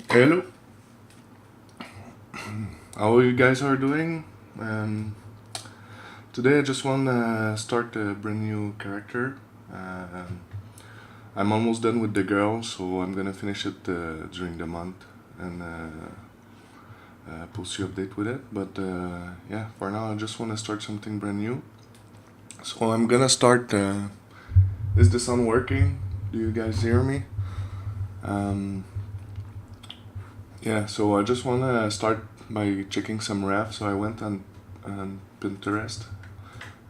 Hello, how you guys are doing? Today I just want to start a brand new character. I'm almost done with the girl, so I'm gonna finish it during the month and post you update with it. But yeah, for now I just want to start something brand new. So I'm gonna start. Is the sound working? Do you guys hear me? Yeah, so I just want to start by checking some refs. So I went on Pinterest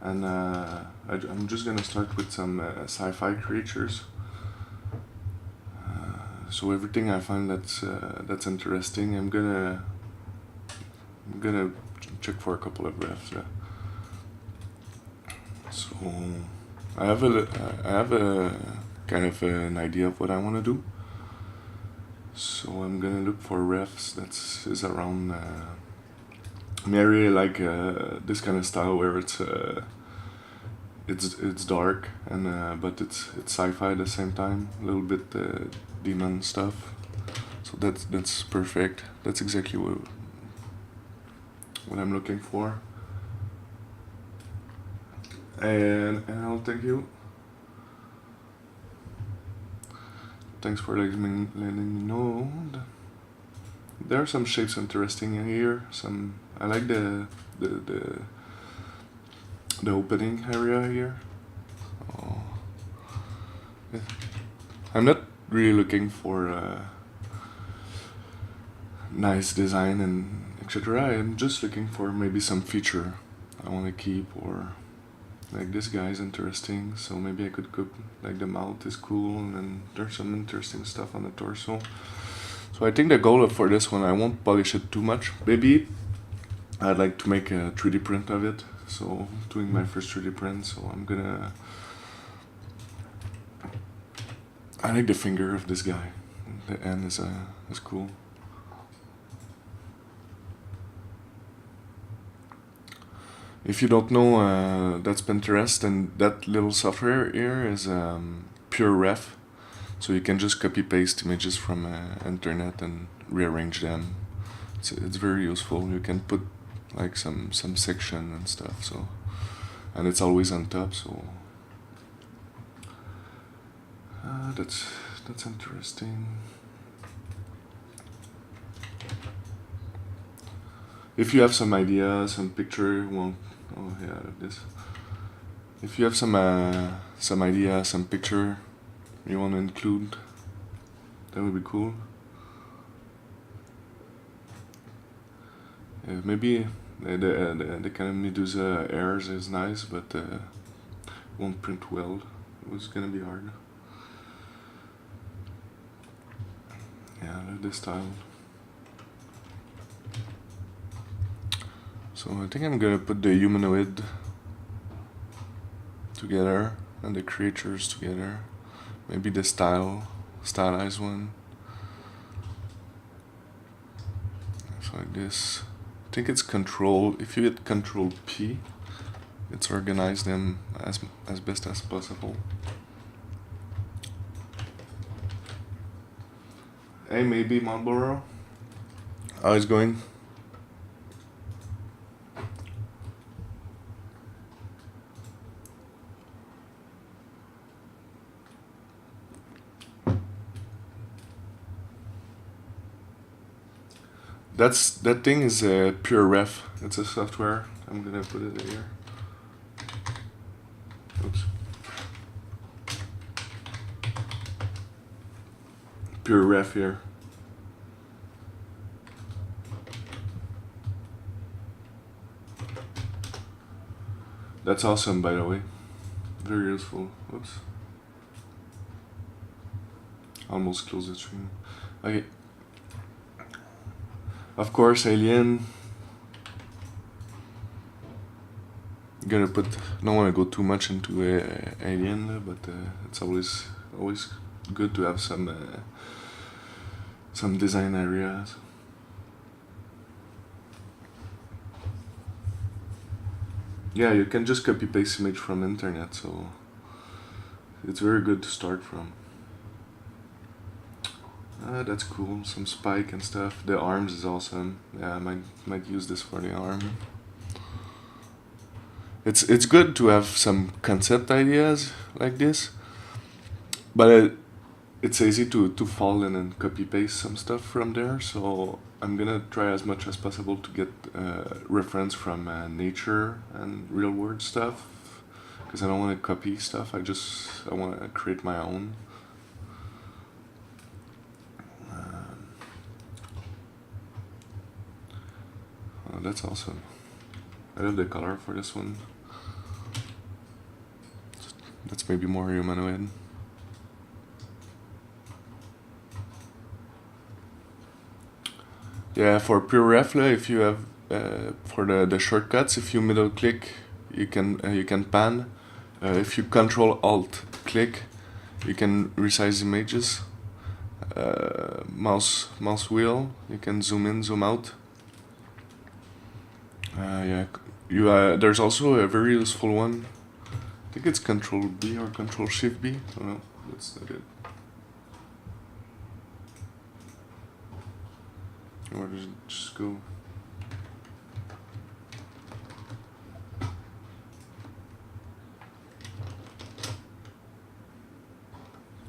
and I'm just gonna start with some sci-fi creatures. So everything I find that's interesting, I'm gonna check for a couple of refs. Yeah. So I have a kind of an idea of what I want to do. So I'm gonna look for refs that is around. I mean, I really like this kind of style where it's dark and but it's sci-fi at the same time, a little bit demon stuff. So that's perfect. That's exactly what I'm looking for. And I'll thank you. Thanks for letting me know. There are some shapes interesting in here. I like the opening area here. Oh. Yeah. I'm not really looking for nice design and etc. I'm just looking for maybe some feature I want to keep, or like this guy is interesting, so maybe I could cook, like the mouth is cool and there's some interesting stuff on the torso. So I think the goal for this one, I won't polish it too much. Maybe I'd like to make a 3D print of it, so doing my first 3D print, so I like the finger of this guy. The end is cool. If you don't know, that's Pinterest, and that little software here is pure ref. So you can just copy paste images from internet and rearrange them. It's very useful. You can put like some section and stuff. So, and it's always on top. So that's interesting. If you have some idea, some picture, well, oh yeah, this. If you have some idea, some picture you want to include, that would be cool. Maybe the kind of Medusa airs is nice, but won't print well. It was gonna be hard. Yeah, I like this style. So I think I'm gonna put the humanoid together and the creatures together. Maybe the stylized one. So like this. I think it's control. If you hit Control P, it's organized them as best as possible. Hey, maybe Marlboro. How is it going? That thing is a pure ref. It's a software. I'm gonna put it here. Oops. Pure ref here. That's awesome, by the way. Very useful. Oops. Almost close the stream. Okay. Of course, Alien. Gonna put. Don't want to go too much into Alien, but it's always good to have some design areas. Yeah, you can just copy paste image from internet, so it's very good to start from. That's cool. Some spike and stuff. The arms is awesome. Yeah, I might use this for the arm. It's good to have some concept ideas like this, but it's easy to fall in and copy paste some stuff from there. So I'm gonna try as much as possible to get reference from nature and real world stuff, because I don't want to copy stuff. I want to create my own. Oh, that's awesome. I love the color for this one. That's maybe more humanoid. Yeah, for pure ref, if you have for the shortcuts, if you middle click, you can pan. If you Control Alt click, you can resize images. Mouse wheel, you can zoom in, zoom out. Yeah, there's also a very useful one. I think it's Control B or Control Shift B. I don't know. That's not it. Where does it just go?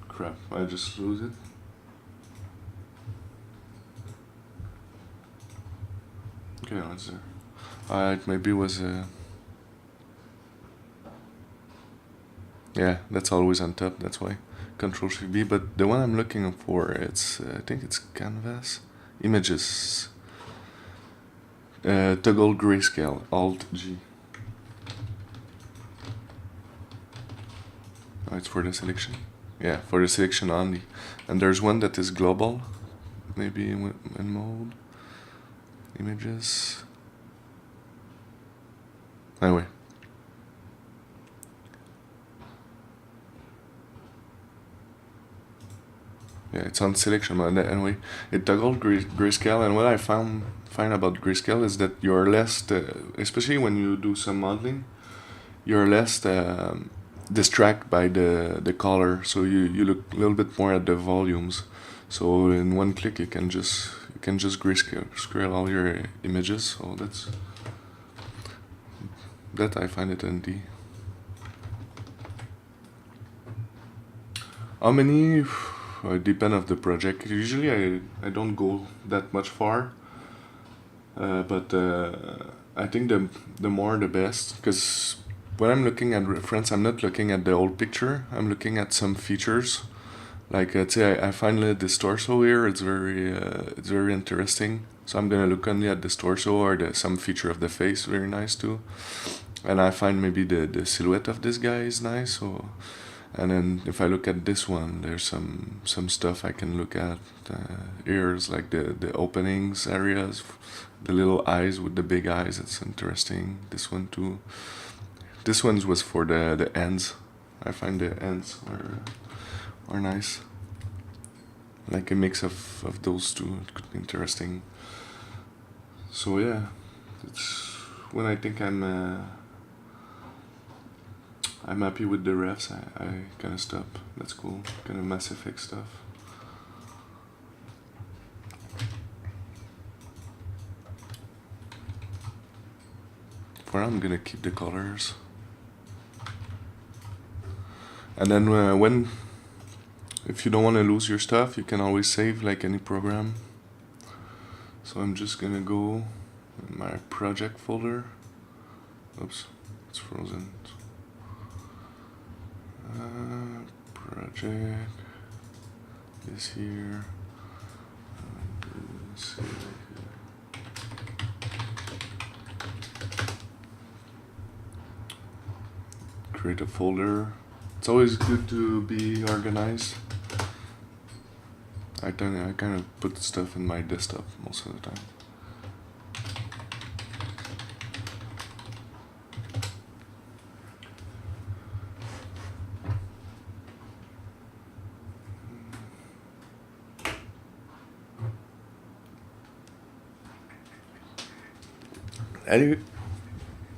Crap! I just lose it. Okay, now it's there. It maybe was yeah, that's always on top, that's why. Control Shift B, but the one I'm looking for, it's I think it's Canvas. Images. Toggle grayscale, Alt G. Oh, it's for the selection. Yeah, for the selection only. And there's one that is global, maybe in mode. Images. Anyway. Yeah, it's on selection mode. Anyway, it toggled grayscale, and what I find about grayscale is that you're less, especially when you do some modeling, you're less distracted by the color. So you look a little bit more at the volumes. So in one click, you can just grayscale all your images. So that I find it handy. How many? Depend of the project. Usually I don't go that much far, but I think the more the best, because when I'm looking at reference, I'm not looking at the whole picture. I'm looking at some features. Like let's say I find this torso here. It's very interesting. So I'm gonna look only at this torso or some feature of the face. Very nice too. And I find maybe the silhouette of this guy is nice. So. And then if I look at this one, there's some stuff I can look at. Ears, like the openings areas, the little eyes with the big eyes. It's interesting. This one too. This one was for the ends. I find the ends are nice. Like a mix of those two. It could be interesting. So yeah, it's when I think I'm happy with the refs, I kind of stop. That's cool. Kind of Mass Effect stuff. For now, I'm gonna keep the colors. And then if you don't want to lose your stuff, you can always save like any program. So I'm just gonna go in my project folder. Oops, it's frozen. Project is here. Create a folder. It's always good to be organized. I kind of put stuff in my desktop most of the time. Salut.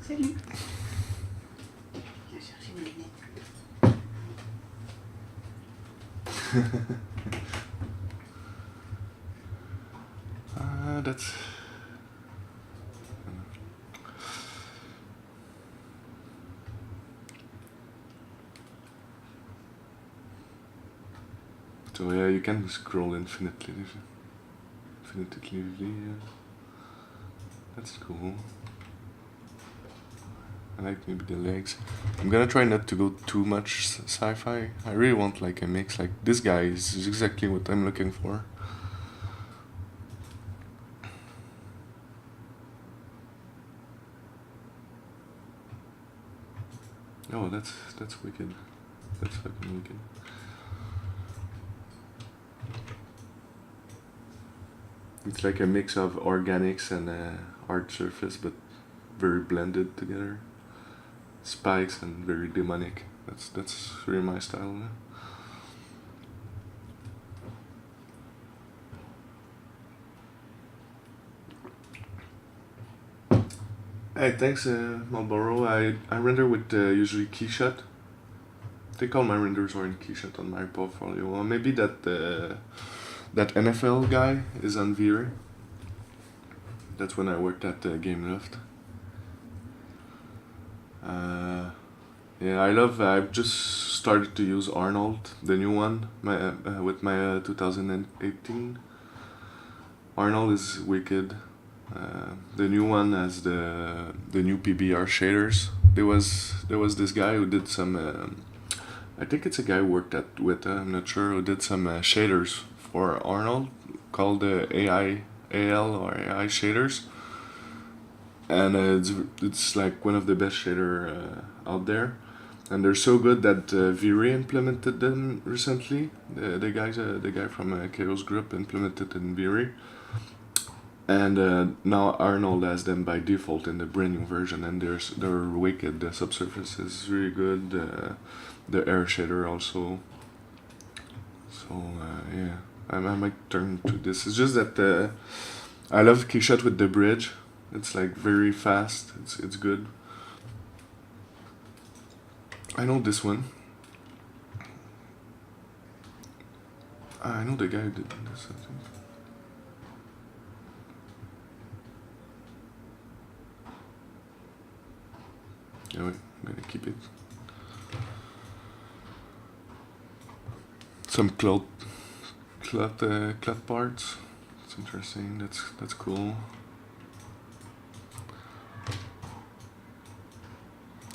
Salut. Viens chercher mes lunettes. That's... So yeah, you can scroll infinitely. Yeah. That's cool. I like maybe the legs. I'm gonna try not to go too much sci-fi. I really want like a mix. Like this guy is exactly what I'm looking for. Oh, that's wicked. That's fucking wicked. It's like a mix of organics and hard surface, but very blended together. Spikes and very demonic. That's really my style. Hey, thanks, Marlboro. I render with usually Keyshot. I think all my renders are in Keyshot on my portfolio. Or maybe that NFL guy is on V-Ray. That's when I worked at Game Loft. Yeah, I've just started to use Arnold, the new one, with my 2018. Arnold is wicked. The new one has the new PBR shaders. There was this guy who did some. I think it's a guy who worked at Weta. I'm not sure, who did some shaders for Arnold called AL or AI shaders, and it's like one of the best shader out there. And they're so good that V-Ray implemented them recently. The guy from Chaos Group implemented in V-Ray. And now Arnold has them by default in the brand new version, and they're wicked. The subsurface is really good. The air shader also. So yeah, I might turn to this. It's just that I love Keyshot with the bridge. It's like very fast. It's good. I know this one. I know the guy who did this, I think. Yeah, wait, I'm gonna keep it. Some cloth parts. It's interesting. That's cool.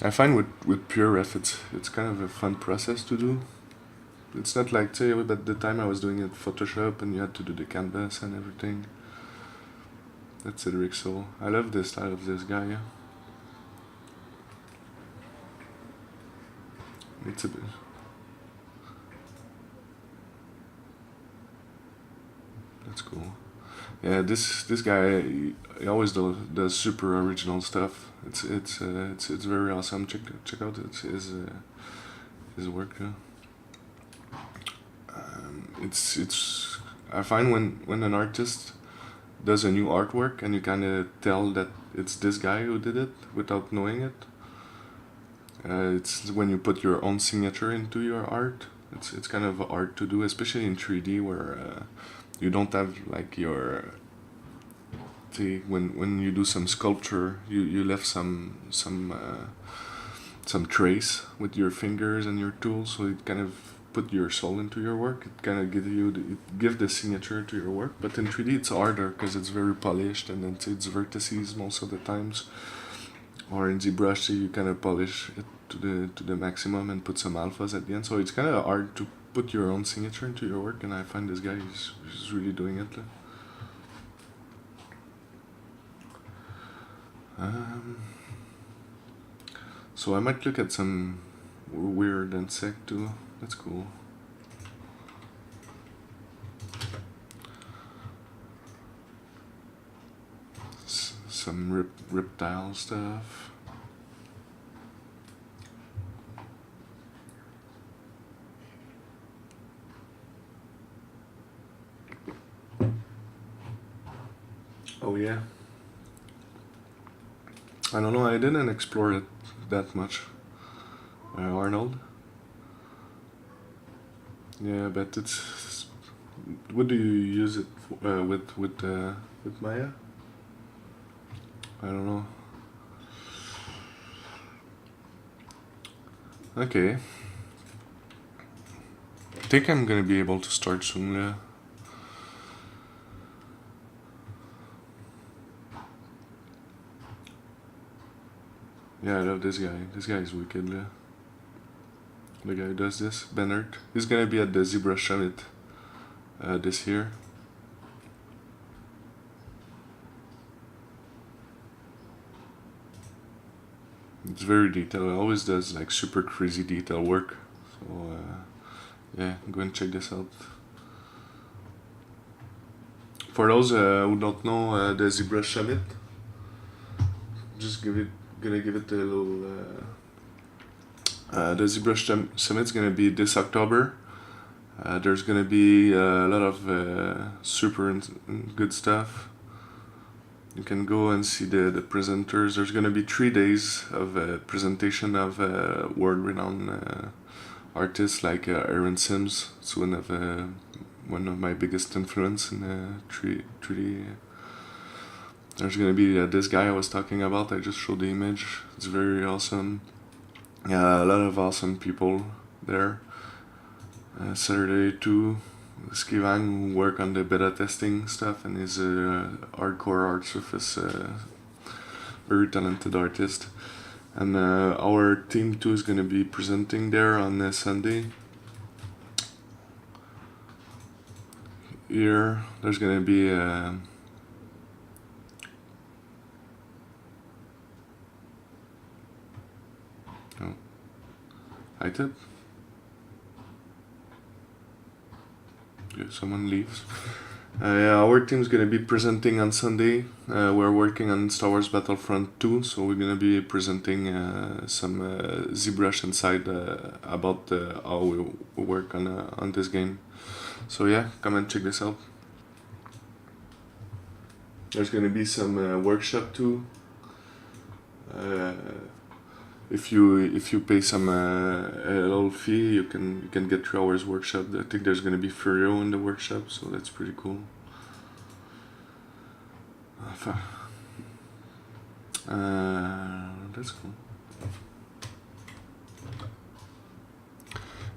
I find with PureRef it's kind of a fun process to do. It's not like, say, at the time I was doing it Photoshop and you had to do the canvas and everything. That's Cedric Soul. I love the style of this guy. Yeah. It's a bit. That's cool. Yeah, this guy he always does super original stuff. It's very awesome. Check out his work. Yeah. It's I find when an artist does a new artwork and you kind of tell that it's this guy who did it without knowing it. It's when you put your own signature into your art. It's kind of art to do, especially in 3D where you don't have like your. See, when you do some sculpture, you left some trace with your fingers and your tools, so it kind of put your soul into your work. It kind of give the signature to your work. But in 3D it's harder because it's very polished and it's vertices most of the times. Or in ZBrush you kind of polish it to the maximum and put some alphas at the end. So it's kind of hard to put your own signature into your work, and I find this guy is really doing it. So I might look at some weird insect too. That's cool. Some reptile stuff. Oh yeah. I don't know, I didn't explore it that much. Arnold. Yeah, but it's. What do you use it for, with Maya? I don't know. Okay. I think I'm gonna be able to start soon. Yeah, I love this guy. This guy is wicked. The guy who does this, Bennett. He's gonna be at the ZBrush Summit this year. It's very detailed. It always does like super crazy detail work. So yeah, go and check this out. For those who don't know the ZBrush Summit, just gonna give it a little. The ZBrush Summit's gonna be this October. There's gonna be a lot of super good stuff. You can go and see the presenters. There's gonna be 3 days of presentation of world-renowned artists like Aaron Sims. It's one of my biggest influence in 3D. There's gonna be this guy I was talking about. I just showed the image. It's very awesome. Yeah, a lot of awesome people there. Saturday too. Skivang work on the beta testing stuff and is a hardcore art surface, very talented artist. And our team too is gonna be presenting there on Sunday. Here, there's gonna be oh, I did. Yeah, someone leaves. Yeah, our team's gonna be presenting on Sunday. We're working on Star Wars Battlefront 2, so we're gonna be presenting some ZBrush inside about how we work on this game. So yeah, come and check this out. There's gonna be some workshop too. If you pay some a little fee, you can get 3 hours workshop. I think there's gonna be Furio in the workshop, so that's pretty cool. That's cool.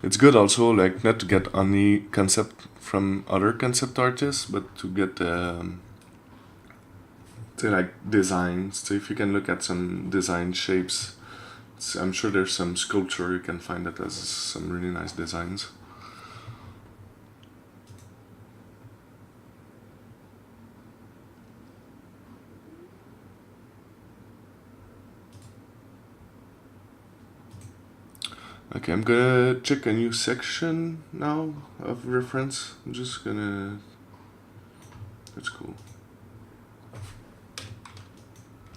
It's good also, like, not to get only concept from other concept artists, but to get say like designs. So if you can look at some design shapes. I'm sure there's some sculpture you can find that has some really nice designs. Okay, I'm gonna check a new section now of reference. I'm just gonna. That's cool.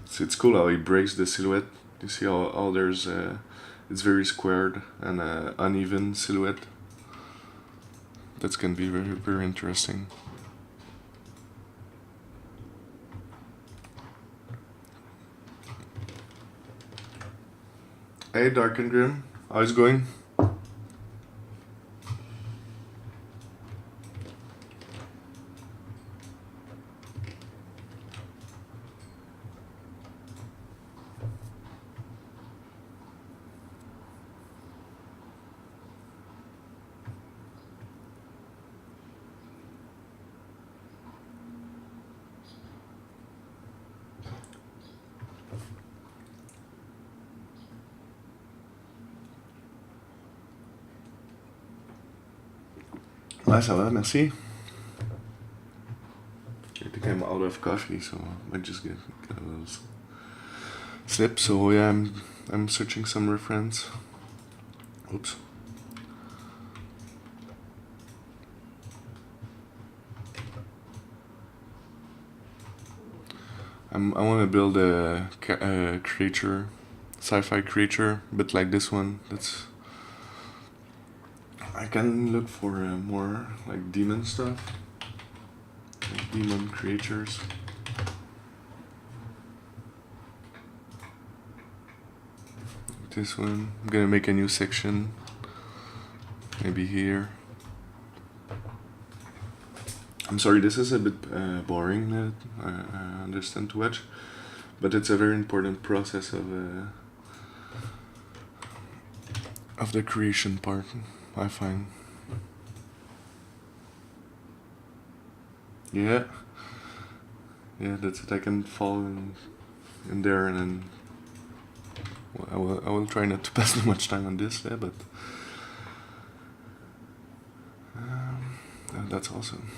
So it's cool how he breaks the silhouette. You see how there's it's very squared and uneven silhouette. That's gonna be very, very interesting. Hey, Dark and Grim. How's it going? Ouais, ça va, merci. I think I'm out of coffee, so I might just get a little sip. So yeah, I'm searching some reference. Oops. I want to build a creature, sci-fi creature, but like this one. That's I can look for more like demon stuff, like demon creatures. This one. I'm gonna make a new section. Maybe here. I'm sorry, this is a bit boring. I understand to watch, but it's a very important process of the creation part, I find. Yeah, that's it. I can fall in there, and then I will try not to pass too much time on this. Yeah, but that's awesome.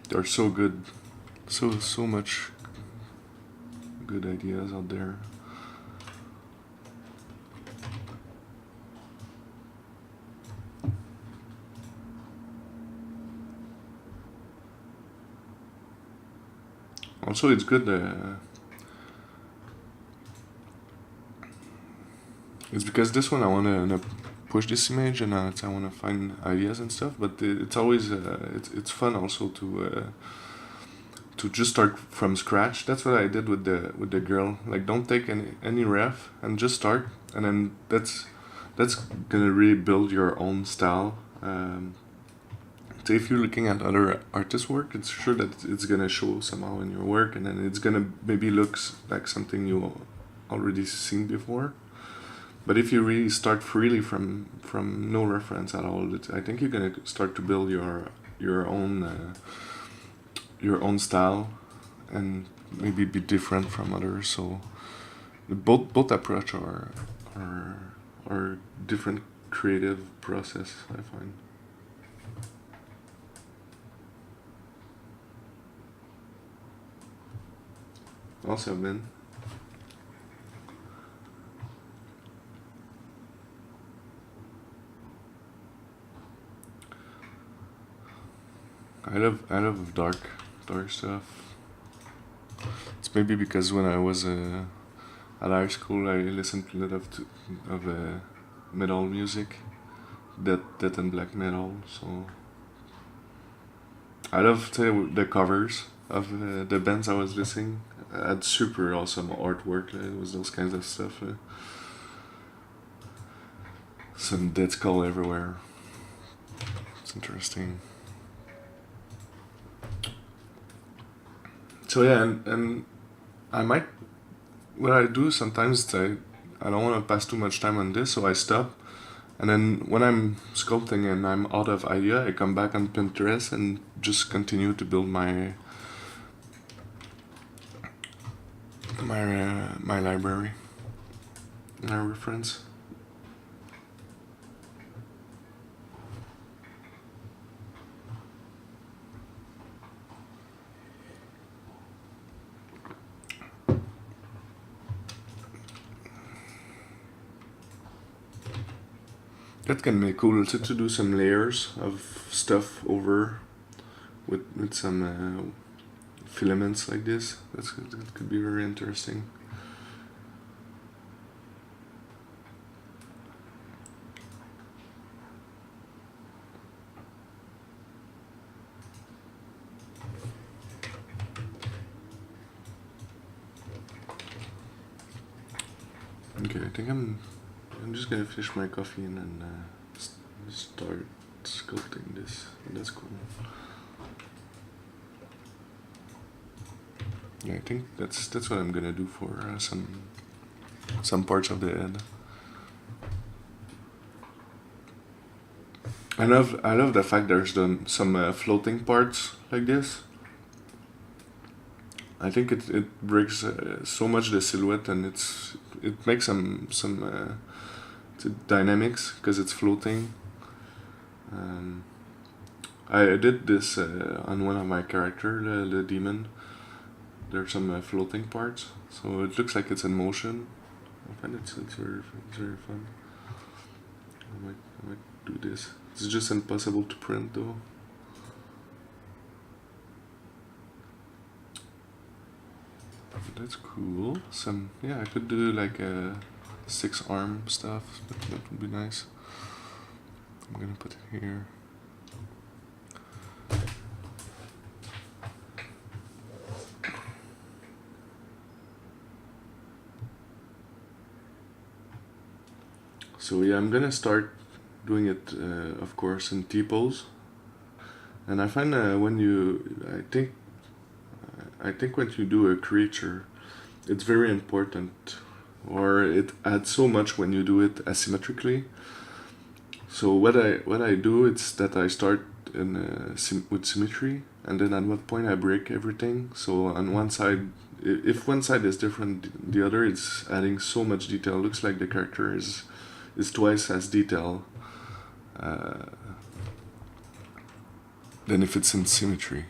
They're so good, so much good ideas out there. Also, it's good. It's because this one I wanna push this image, and I wanna find ideas and stuff. But it's always it's fun also to just start from scratch. That's what I did with the girl. Like, don't take any ref and just start, and then that's gonna really build your own style. So if you're looking at other artists' work, it's sure that it's gonna show somehow in your work, and then it's gonna maybe looks like something you already seen before. But if you really start freely from no reference at all, I think you're gonna start to build your own style, and maybe be different from others. So both approach are different creative process, I find. Also, man. I love dark stuff. It's maybe because when I was at high school, I listened to a lot of metal music, death and black metal. So I love the covers of the bands I was listening. Had super awesome artwork. It was those kinds of stuff. Some dead skull everywhere. It's interesting. So yeah, and I might, what I do sometimes is I don't want to pass too much time on this, so I stop, and then when I'm sculpting and I'm out of idea, I come back on Pinterest and just continue to build my library, my reference. That can be cool also to do some layers of stuff over with some filaments like this. That could be very interesting. Okay, I think I'm just gonna finish my coffee and then start sculpting this. That's cool. Yeah, I think that's what I'm gonna do for some parts of the head. I love the fact there's some floating parts like this. I think it breaks so much the silhouette, and it makes some dynamics because it's floating. I did this on one of my character, the demon. There's some floating parts, so it looks like it's in motion. I find it's very fun. I might do this. It's just impossible to print though. That's cool. I could do like a 6-arm stuff. That would be nice. I'm gonna put it here. So yeah, I'm gonna start doing it, of course, in T-pose. And I find I think when you do a creature, it's very important, or it adds so much when you do it asymmetrically. So what I do is that I start with symmetry, and then at what point I break everything. So on one side, if one side is different, the other is adding so much detail. It looks like the character is twice as detailed than if it's in symmetry.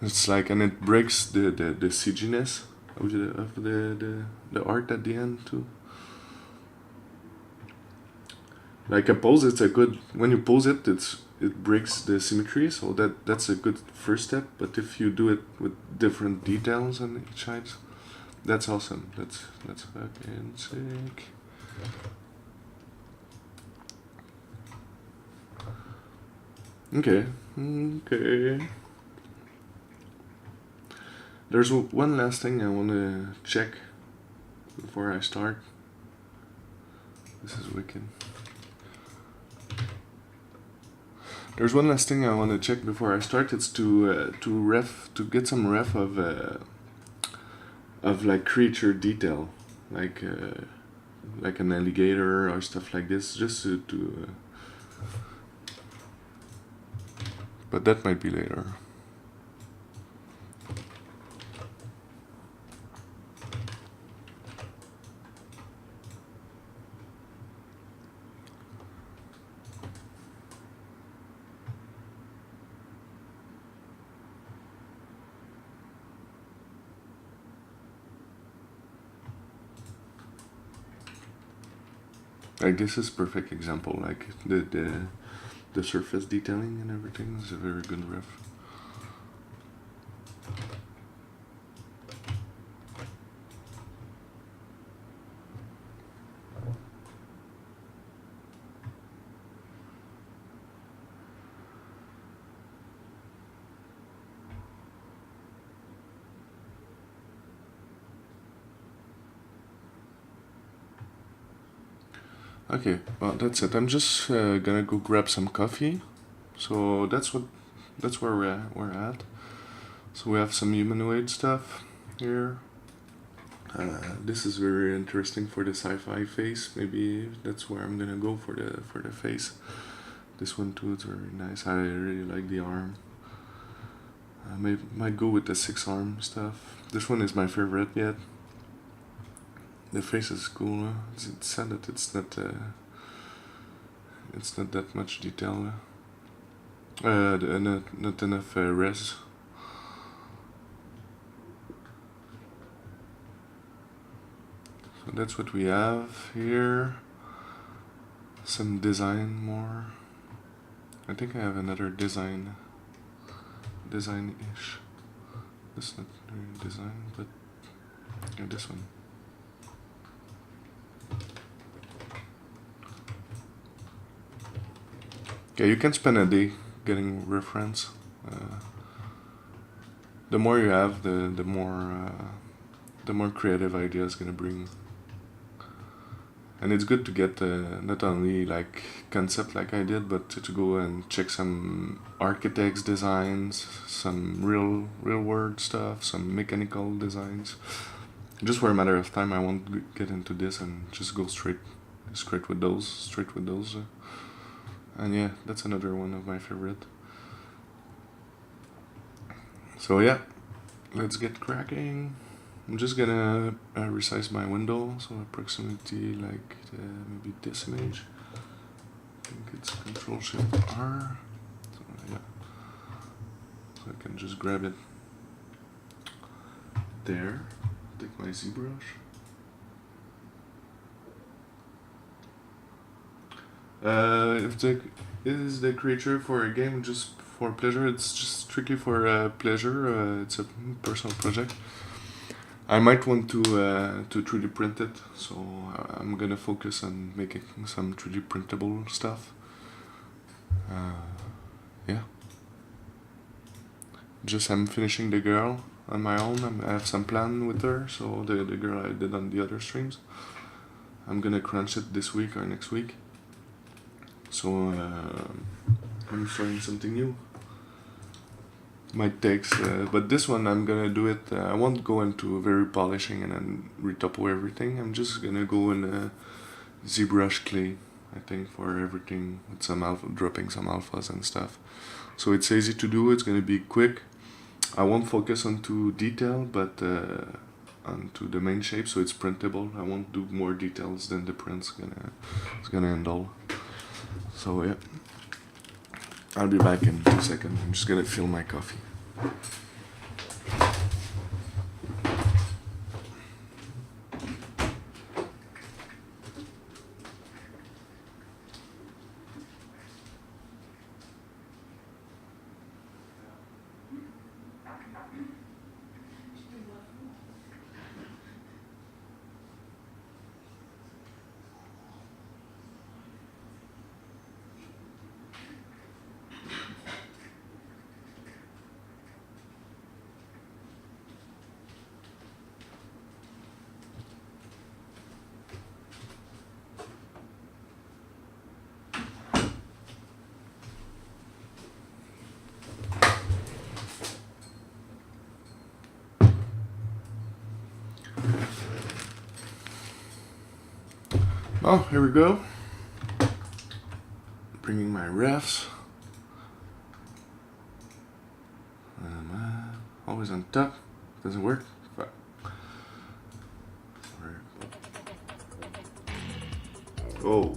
It's like, and it breaks the CGness of the art at the end too. Like a pose, it's a good, when you pose it, it breaks the symmetry, so that's a good first step. But if you do it with different details on each side, that's awesome. That's fucking sick. Okay. There's one last thing I want to check before I start. This is wicked. There's one last thing I want to check before I start. It's to get some ref of like creature detail, like an alligator or stuff like this, just to but that might be later. Like this is perfect example, like the surface detailing and everything is a very good ref. Okay, well that's it. I'm just gonna go grab some coffee. So that's where we're at. So we have some humanoid stuff here. This is very interesting for the sci-fi face. Maybe that's where I'm gonna go for the face. This one too is very nice. I really like the arm. I might go with the 6-arm stuff. This one is my favorite yet. The face is cool. It's sad that it's not that much detail. Not enough res. So that's what we have here. Some design more. I think I have another design-ish. This is not really design, but yeah, this one. Yeah, you can spend a day getting reference. The more you have, the more the more creative idea is gonna bring. And it's good to get not only like concept like I did, but to go and check some architects' designs, some real world stuff, some mechanical designs. Just for a matter of time, I won't get into this and just go straight with those. And yeah, that's another one of my favorite. So yeah, let's get cracking. I'm just gonna resize my window, so approximately like maybe this image. I think it's Ctrl-Shift-R. So yeah, so I can just grab it there. Take my ZBrush. If the creature for a game just for pleasure, it's just strictly for pleasure. It's a personal project. I might want to 3D print it, so I'm gonna focus on making some 3D printable stuff. Yeah. Just I'm finishing the girl on my own. I have some plan with her, so the girl I did on the other streams. I'm gonna crunch it this week or next week. So I'm trying something new. Might take, but this one I'm gonna do it. I won't go into very polishing and then retopo everything. I'm just gonna go in ZBrush clay, I think, for everything with some dropping some alphas and stuff. So it's easy to do. It's gonna be quick. I won't focus onto detail, but onto the main shape, so it's printable. I won't do more details than the print's gonna handle. So yeah. I'll be back in 2 seconds. I'm just gonna fill my coffee. Oh, here we go. Bringing my refs. Always on top. Doesn't work. But oh.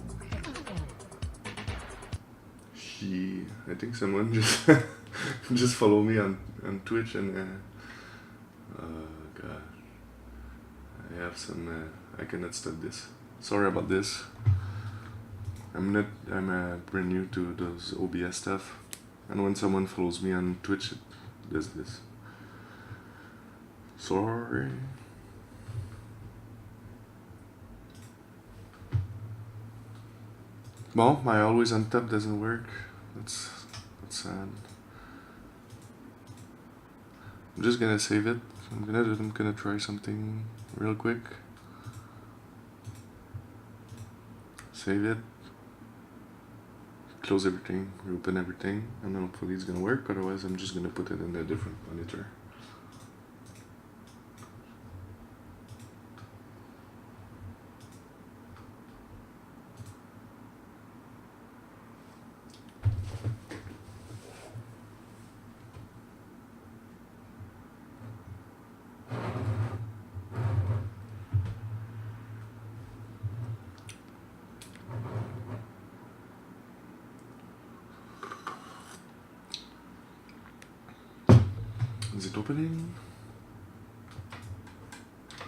I think someone just follow me on Twitch and oh god. I have some I cannot stop this. Sorry about this. I'm brand new to those OBS stuff, and when someone follows me on Twitch, it does this. Sorry. Well, my always on top doesn't work. That's sad. I'm just gonna save it. I'm gonna try something real quick. Save it, close everything, reopen everything, and then hopefully it's gonna work. Otherwise, I'm just gonna put it in a different monitor. Is it opening?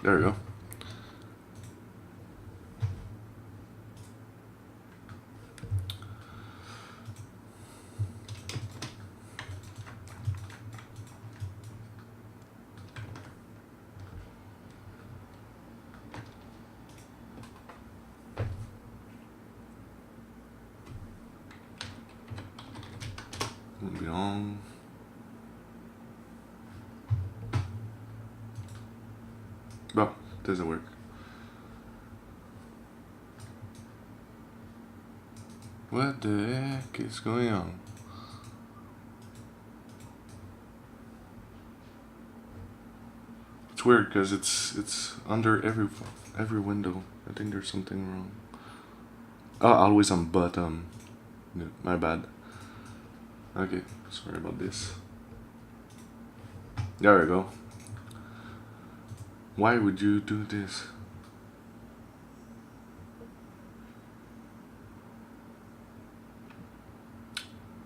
There we go. Won't be long. Well, doesn't work. What the heck is going on? It's weird because it's under every window. I think there's something wrong. Oh, always on bottom. No, my bad. Okay, sorry about this. There we go. Why would you do this?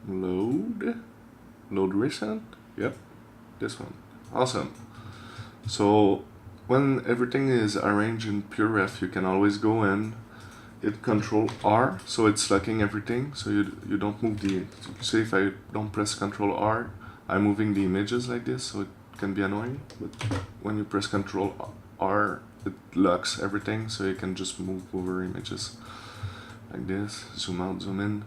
Load recent. Yep, this one. Awesome. So when everything is arranged in PureRef, you can always go in, hit Control R, so it's locking everything, so you don't move the. Say if I don't press Control R, I'm moving the images like this, so it can be annoying. But when you press Control R, it locks everything, so you can just move over images like this. Zoom out, zoom in.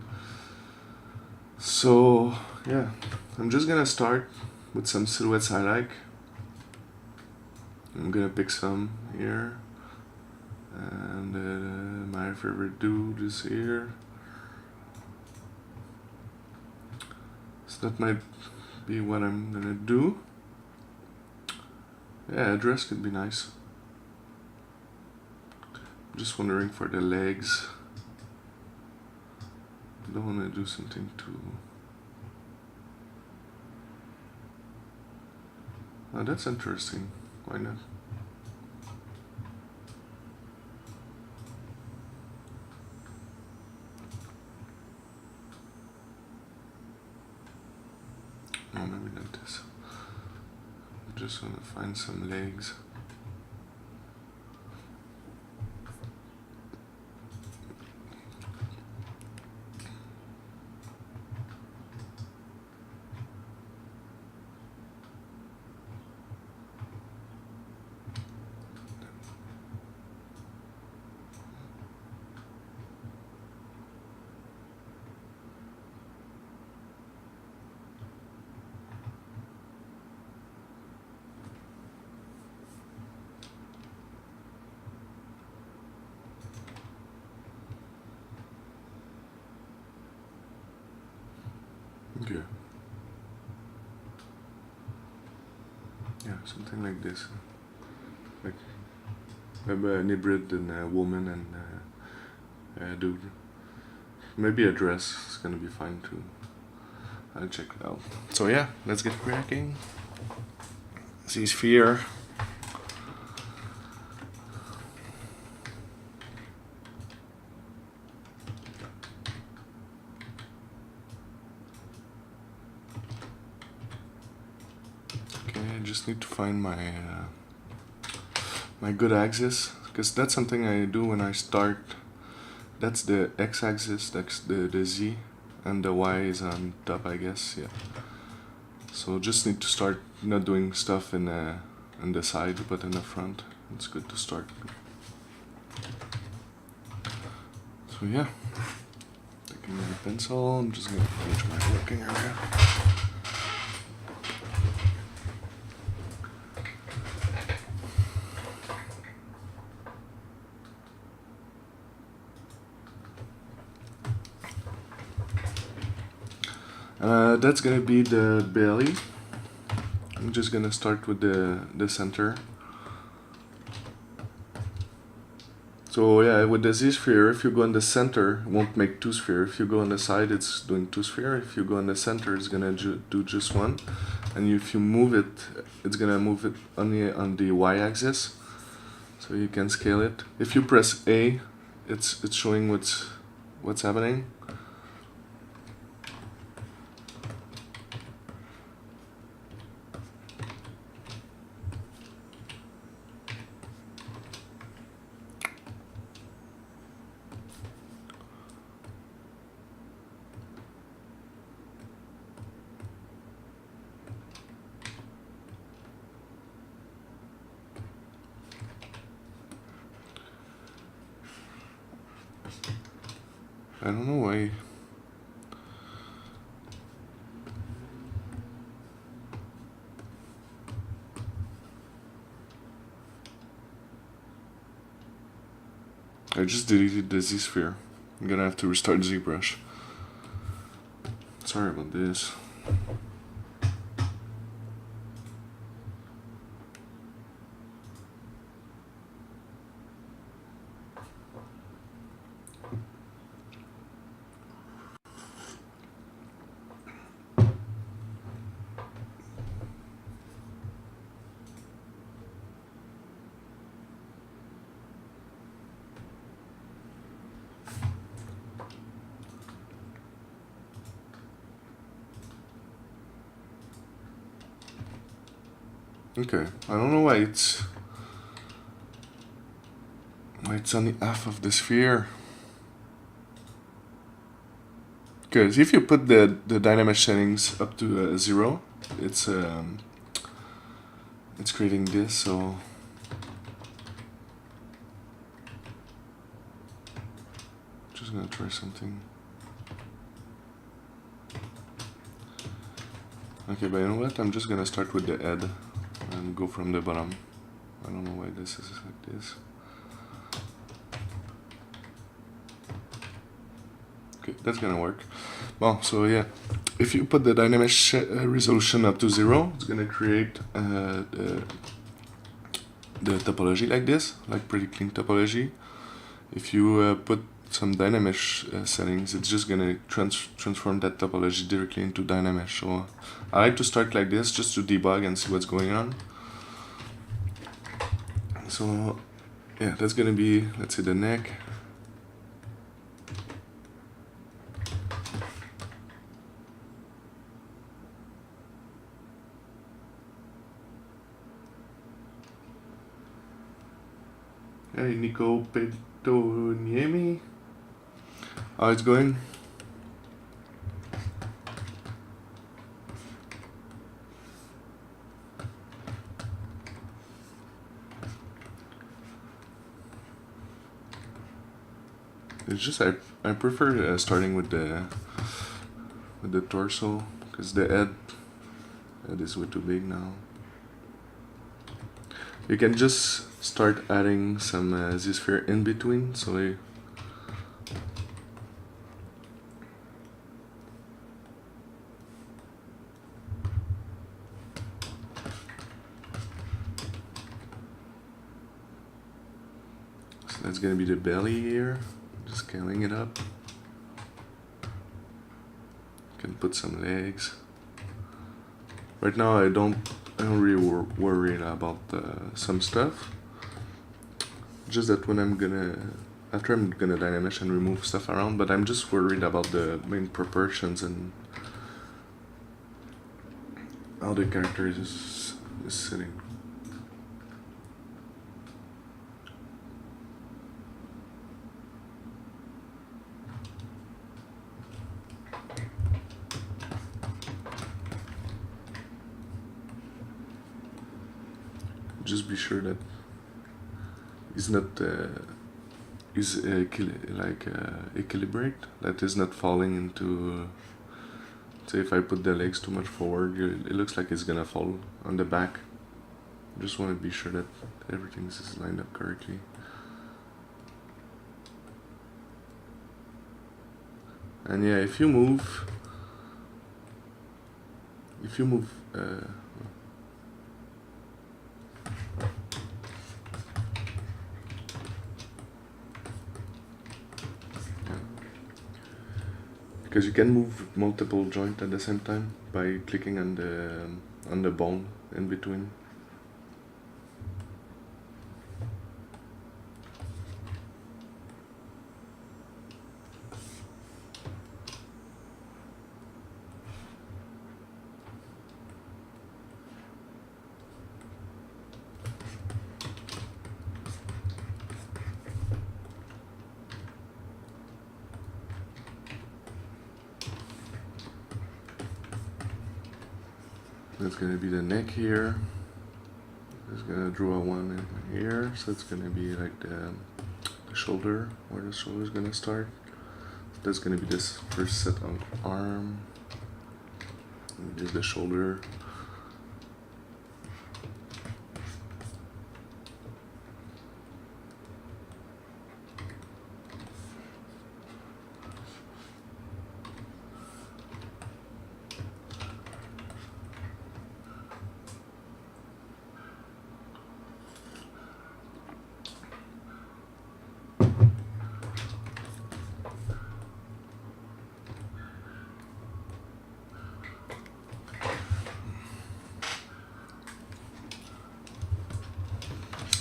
So yeah, I'm just gonna start with some silhouettes I like. I'm gonna pick some here, and my favorite dude is here. So that might be what I'm gonna do. Yeah, a dress could be nice. I'm just wondering for the legs. I don't want to do something too. Oh, that's interesting. Why not? No, maybe not this. I just want to find some legs. Okay. Yeah, something like this. Like maybe an hybrid and a woman and a dude. Maybe a dress is gonna be fine too. I'll check it out. So yeah, let's get cracking. ZSphere. I just need to find my good axis, because that's something I do when I start. That's the x-axis, that's the z, and the y is on top, I guess. Yeah. So just need to start not doing stuff in the side, but in the front. It's good to start. So yeah, taking my pencil. I'm just gonna change my working area. That's gonna be the belly. I'm just gonna start with the center. So yeah, with the Z-sphere, if you go in the center, it won't make two spheres. If you go on the side, it's doing two spheres. If you go in the center, it's gonna do just one. And if you move it, it's gonna move it only on the y-axis. So you can scale it. If you press A, it's showing what's happening. I don't know why. I just deleted the Z-sphere. I'm gonna have to restart ZBrush. Sorry about this. Okay, I don't know why it's only half of the sphere. Because if you put the dynamic settings up to 0, it's creating this. So just gonna try something. Okay, but you know what? I'm just gonna start with the head and go from the bottom. I don't know why this is like this. Okay, that's gonna work. Well, so yeah, if you put the dynamic resolution up to 0, it's gonna create the topology like this, like pretty clean topology. If you put some dynamic settings, it's just gonna transform that topology directly into dynamic. So I like to start like this just to debug and see what's going on. So yeah, that's gonna be, let's say, the neck. Hey, Nico Petoniemi. How it's going? It's just I prefer starting with the torso, because the head is way too big now. You can just start adding some Z-sphere in between, so that's gonna be the belly here. Just scaling it up. Can put some legs. Right now I don't really worry about some stuff. Just that when after I'm gonna dynamic and remove stuff around, but I'm just worried about the main proportions and how the character is sitting. Just be sure that it's not equilibrate, that is not falling into. Say if I put the legs too much forward, it looks like it's gonna fall on the back. Just want to be sure that everything is lined up correctly. And yeah, if you move because you can move multiple joints at the same time by clicking on the bone in between. That's gonna be the neck here. Just gonna draw one in here, so it's gonna be like the shoulder, where the shoulder is gonna start. So that's gonna be this first set of arm. This is the shoulder.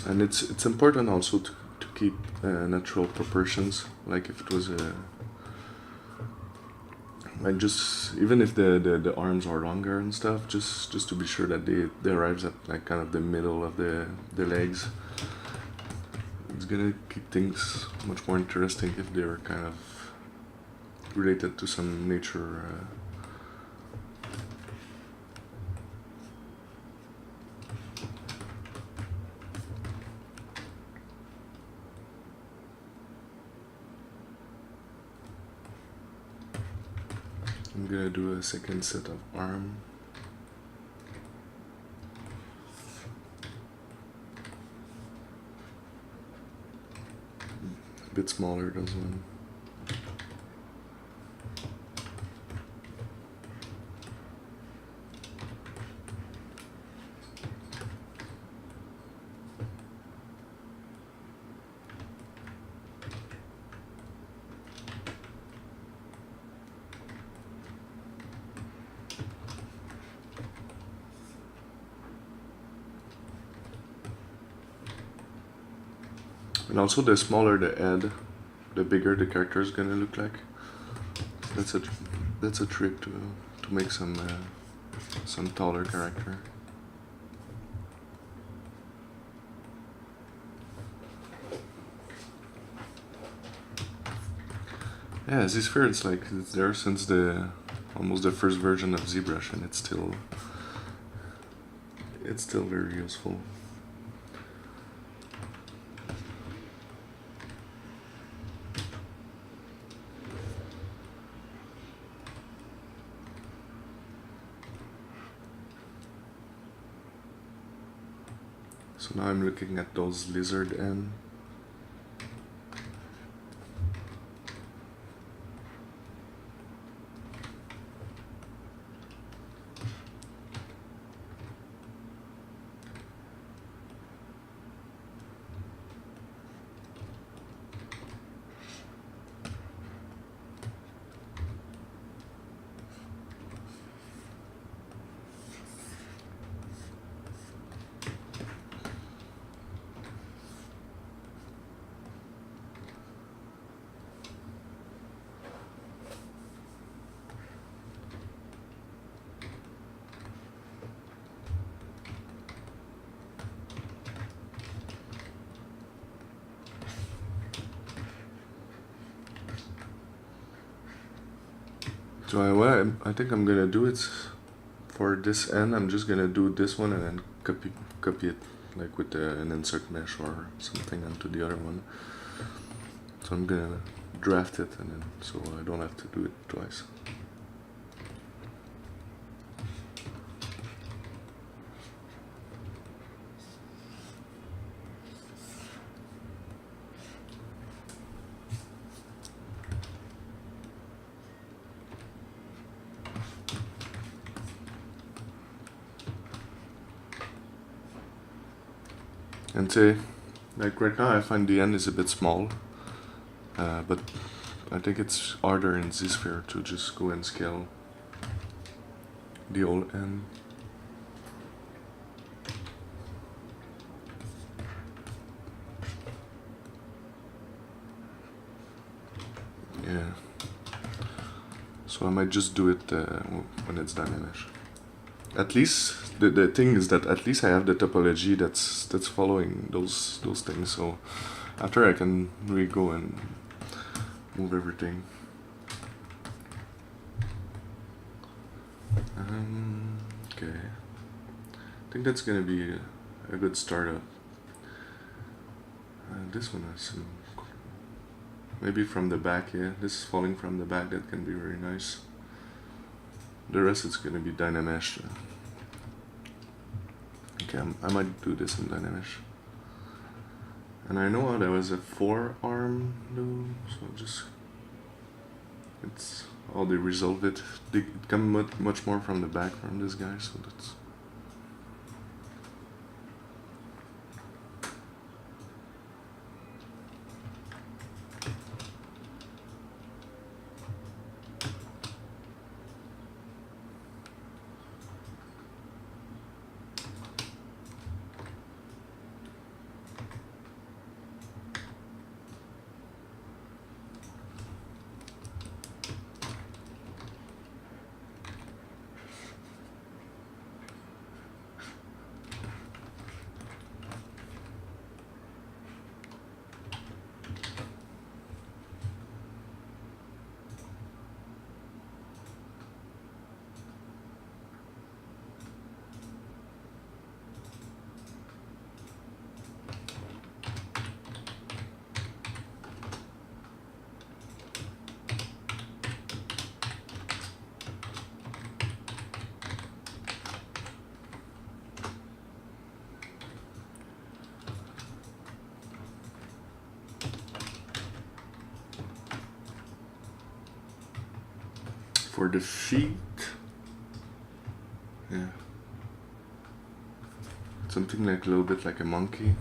And it's important also to keep natural proportions. Like if it was a like just even if the arms are longer and stuff, just to be sure that they arrives at like kind of the middle of the legs. It's gonna keep things much more interesting if they're kind of related to some nature. I'm gonna do a second set of arm. A bit smaller, those one. And also, the smaller the head, the bigger the character is gonna look like. That's a trick to make some taller character. Yeah, ZSpheres, like it's there since almost the first version of ZBrush, and it's still very useful. So now I'm looking at those lizard ends. So what I think I'm gonna do is for this end, I'm just gonna do this one and then copy it like with an insert mesh or something onto the other one. So I'm gonna draft it and then so I don't have to do it twice. And say, like right now I find the end is a bit small, but I think it's harder in ZSphere to just go and scale the whole end. Yeah. So I might just do it when it's done in mesh. At least the thing is that at least I have the topology that's following those things. So after I can really go and move everything. Okay. I think that's gonna be a good startup. This one has some. Maybe from the back, yeah. This is falling from the back, that can be very nice. The rest is gonna be Dynamesh. Okay, I might do this in Dynamesh. And I know there was a 4-arm though, so just it's how they resolve it. They come much more from the back from this guy, so that's. for the feet, yeah, something like a little bit like a monkey.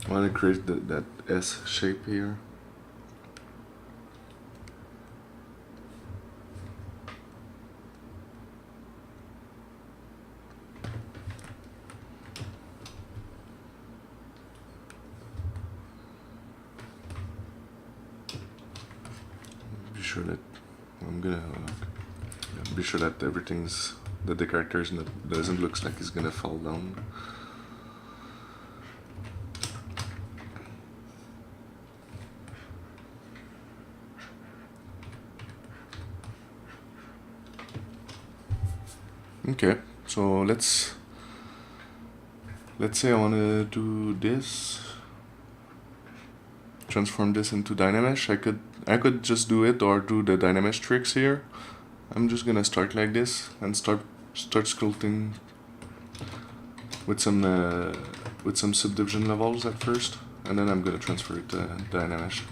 I want to create that S shape here. Be sure that I'm gonna be sure that the characters doesn't look like it's gonna fall down. Okay, so let's say I want to do this, transform this into Dynamesh. I could just do it or do the Dynamesh tricks here. I'm just gonna start like this and start sculpting with some subdivision levels at first, and then I'm gonna transfer it to Dynamesh.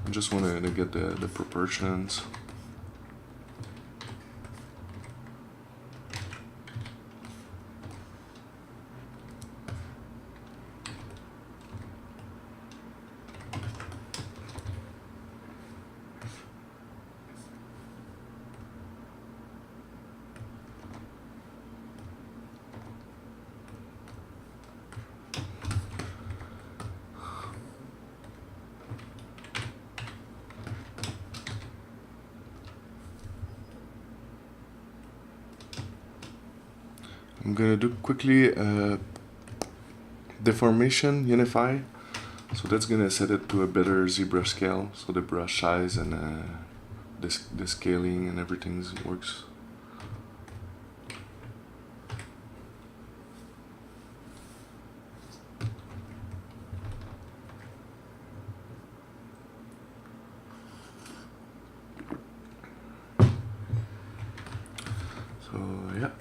I just want to get the proportions. I'm gonna do quickly deformation, unify. So that's gonna set it to a better ZBrush scale. So the brush size and the scaling and everything works. So yeah.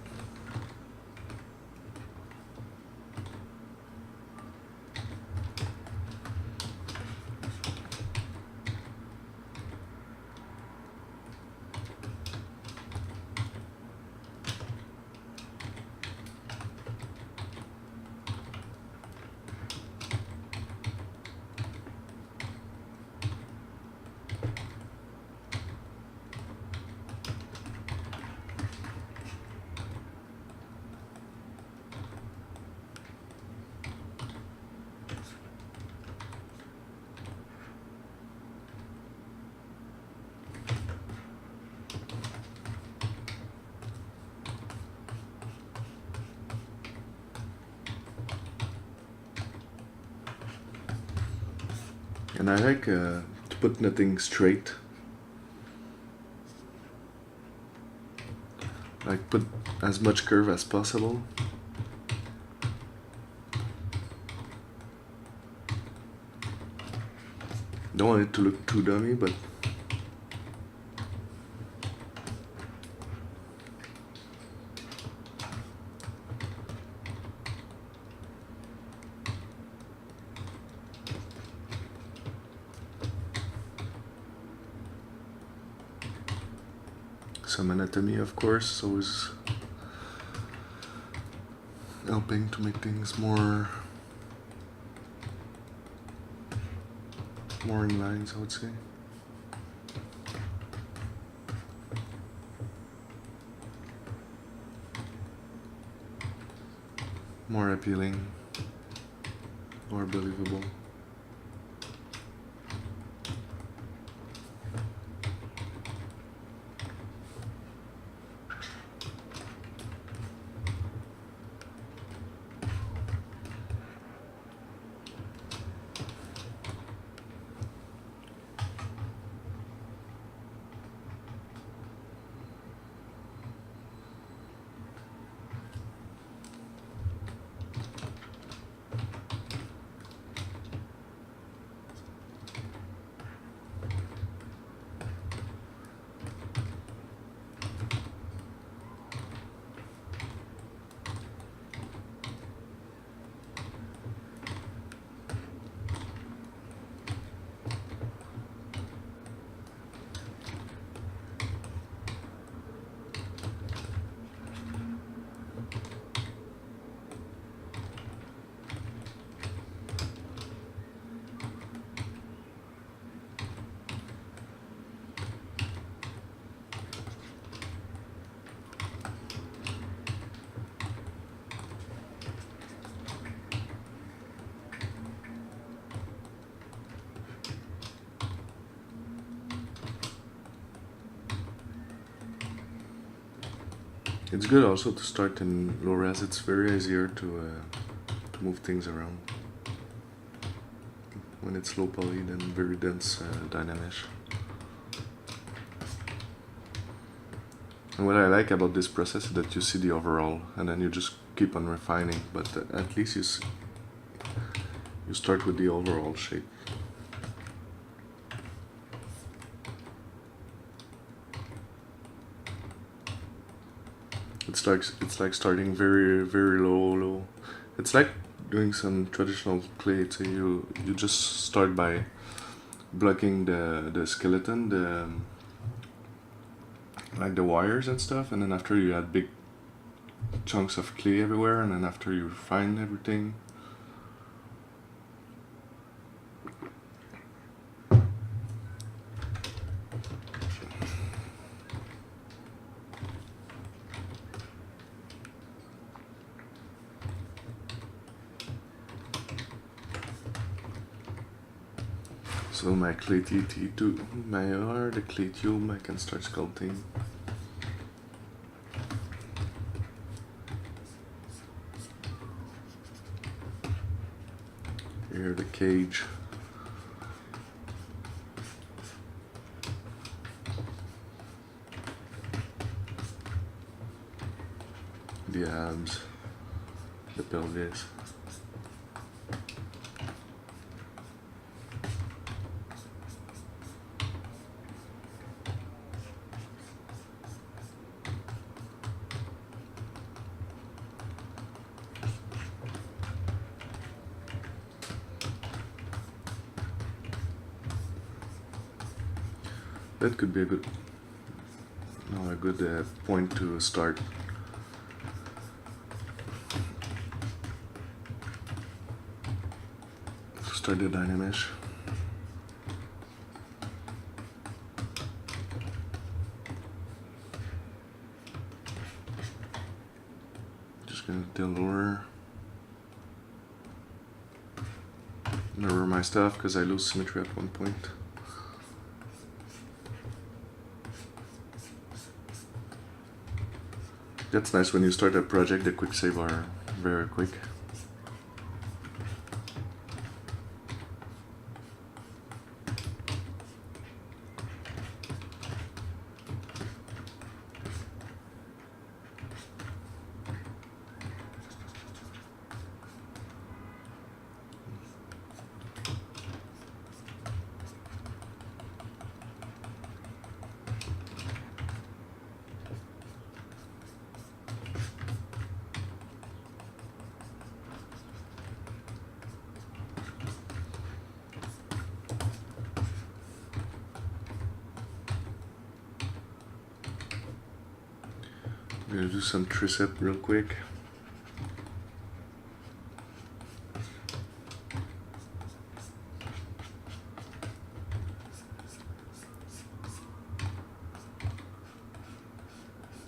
And I like to put nothing straight. Like put as much curve as possible. Don't want it to look too dummy, but some anatomy, of course, always helping to make things more in lines, I would say. More appealing, more believable. It's good also to start in low res. It's very easier to move things around when it's low poly than very dense dynamic. And what I like about this process is that you see the overall and then you just keep on refining, but at least you start with the overall shape. It's like starting very low. It's like doing some traditional clay. So you just start by blocking the skeleton, like the wires and stuff, and then after you add big chunks of clay everywhere, and then after you refine everything. So my clay the clay tube, I can start sculpting. Here the cage. The abs, the pelvis. That could be a good point to start. To start the dynamic. Just gonna lower. Mirror my stuff because I lose symmetry at one point. That's nice when you start a project, the quick save are very quick. I'm gonna do some tricep real quick.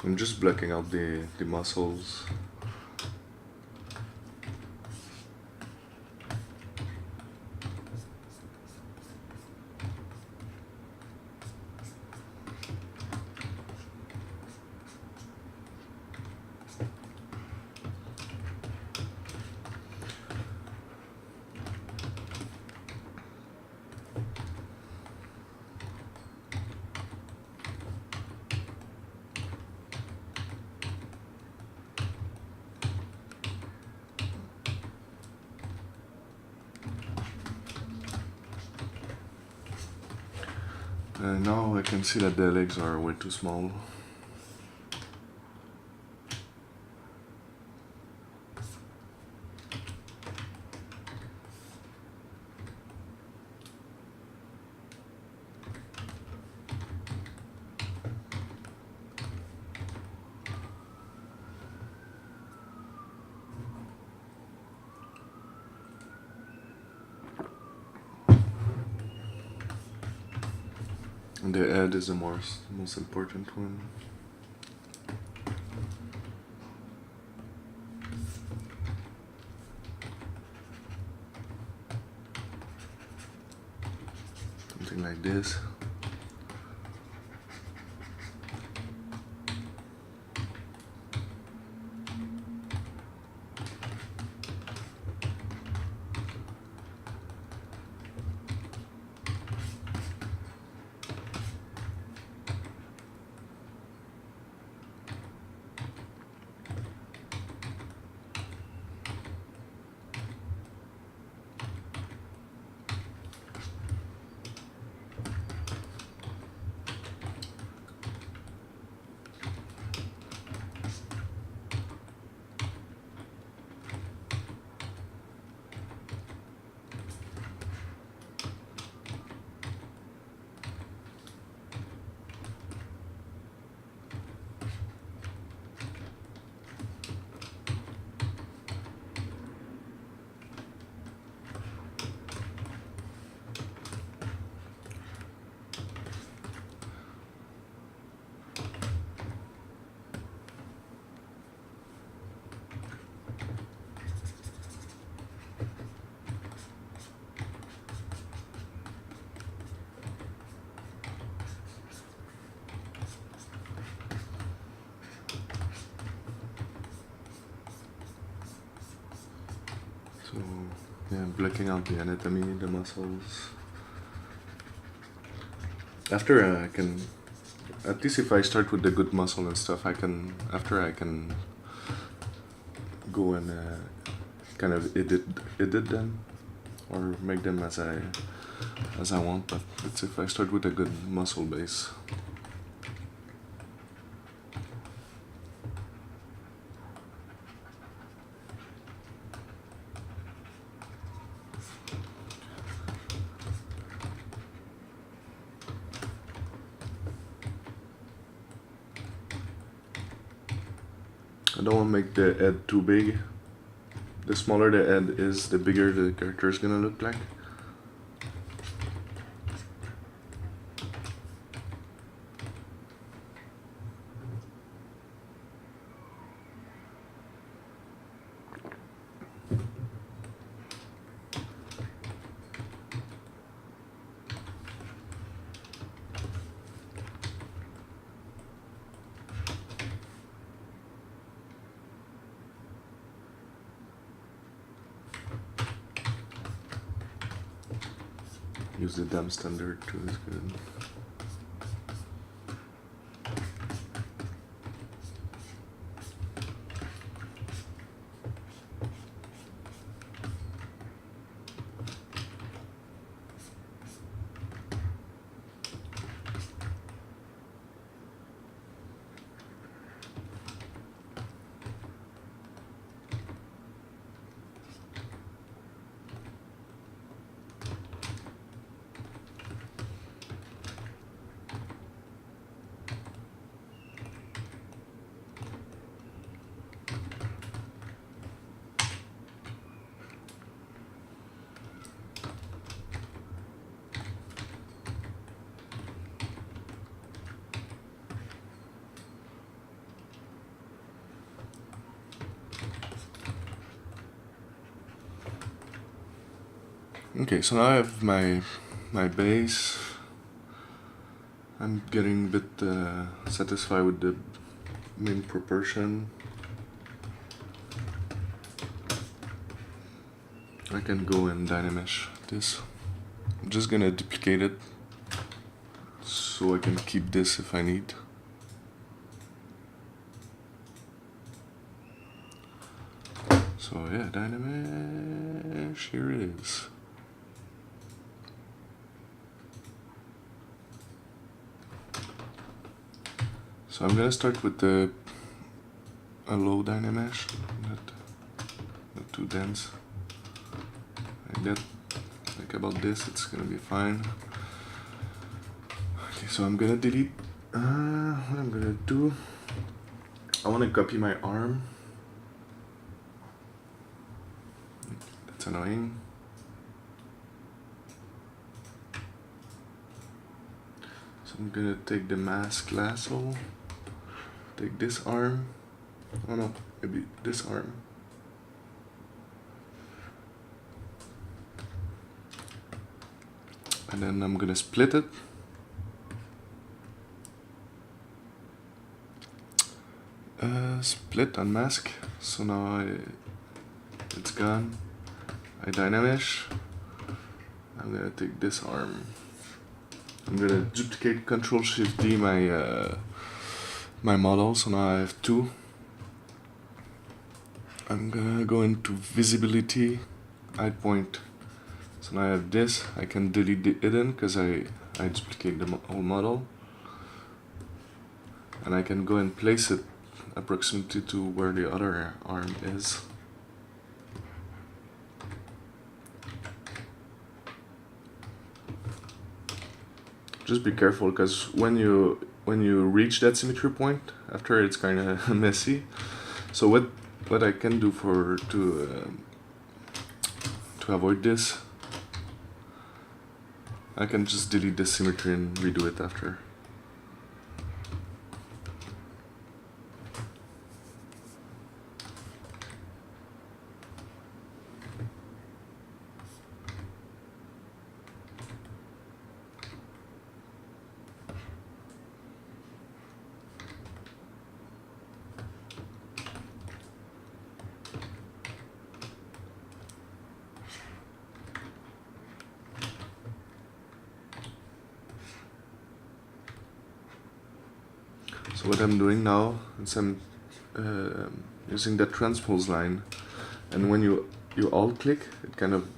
I'm just blocking out the muscles. Now I can see that the legs are way too small. And the head is the most important one. Something like this. So yeah, blocking out the anatomy, the muscles. After I can, at least if I start with the good muscle and stuff, I can go and kind of edit them or make them as I want. But it's if I start with a good muscle base. I don't want to make the head too big. The smaller the head is, the bigger the character is gonna look like. Use the dam standard too, is good. Okay, so now I have my base. I'm getting a bit satisfied with the main proportion. I can go and dynamesh this. I'm just gonna duplicate it so I can keep this if I need. So yeah, dynamesh, here it is. So I'm gonna start with a low dynamesh, not too dense. Like that, like about this, it's gonna be fine. Okay, so I'm gonna delete, what I'm gonna do, I wanna copy my arm. That's annoying. So I'm gonna take the mask lasso, take this arm, oh no, maybe this arm. And then I'm gonna split it. Split and mask. So now it's gone. I dynamesh. I'm gonna take this arm. I'm gonna duplicate Control Shift D my model. So now I have two. I'm gonna go into visibility, hide point. So now I have this. I can delete the hidden because I duplicate the whole model. And I can go and place it approximately to where the other arm is. Just be careful, because when you reach that symmetry point, after it's kind of messy. So what I can do to avoid this, I can just delete the symmetry and redo it after. So what I'm doing now is I'm using that transpose line, and when you alt click, it kind of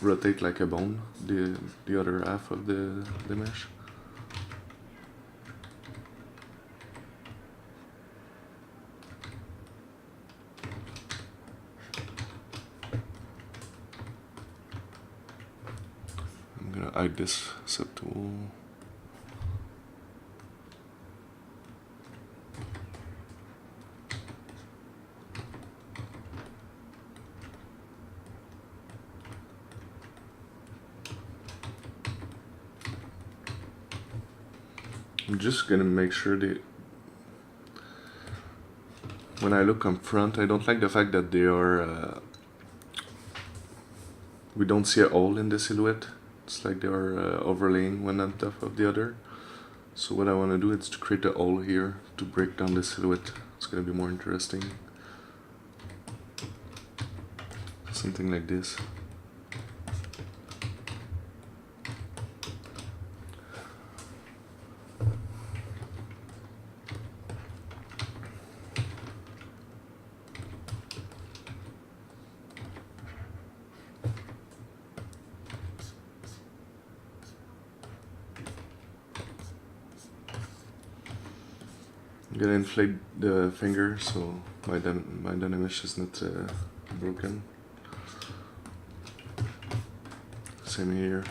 rotate like a bone the other half of the mesh. I'm gonna hide this subtool. I'm just gonna make sure when I look on front, I don't like the fact that they are we don't see a hole in the silhouette. It's like they are overlaying one on top of the other. So what I want to do is to create a hole here to break down the silhouette. It's gonna be more interesting. Something like this. I'm gonna inflate the finger so my dynamesh is not broken. Same here.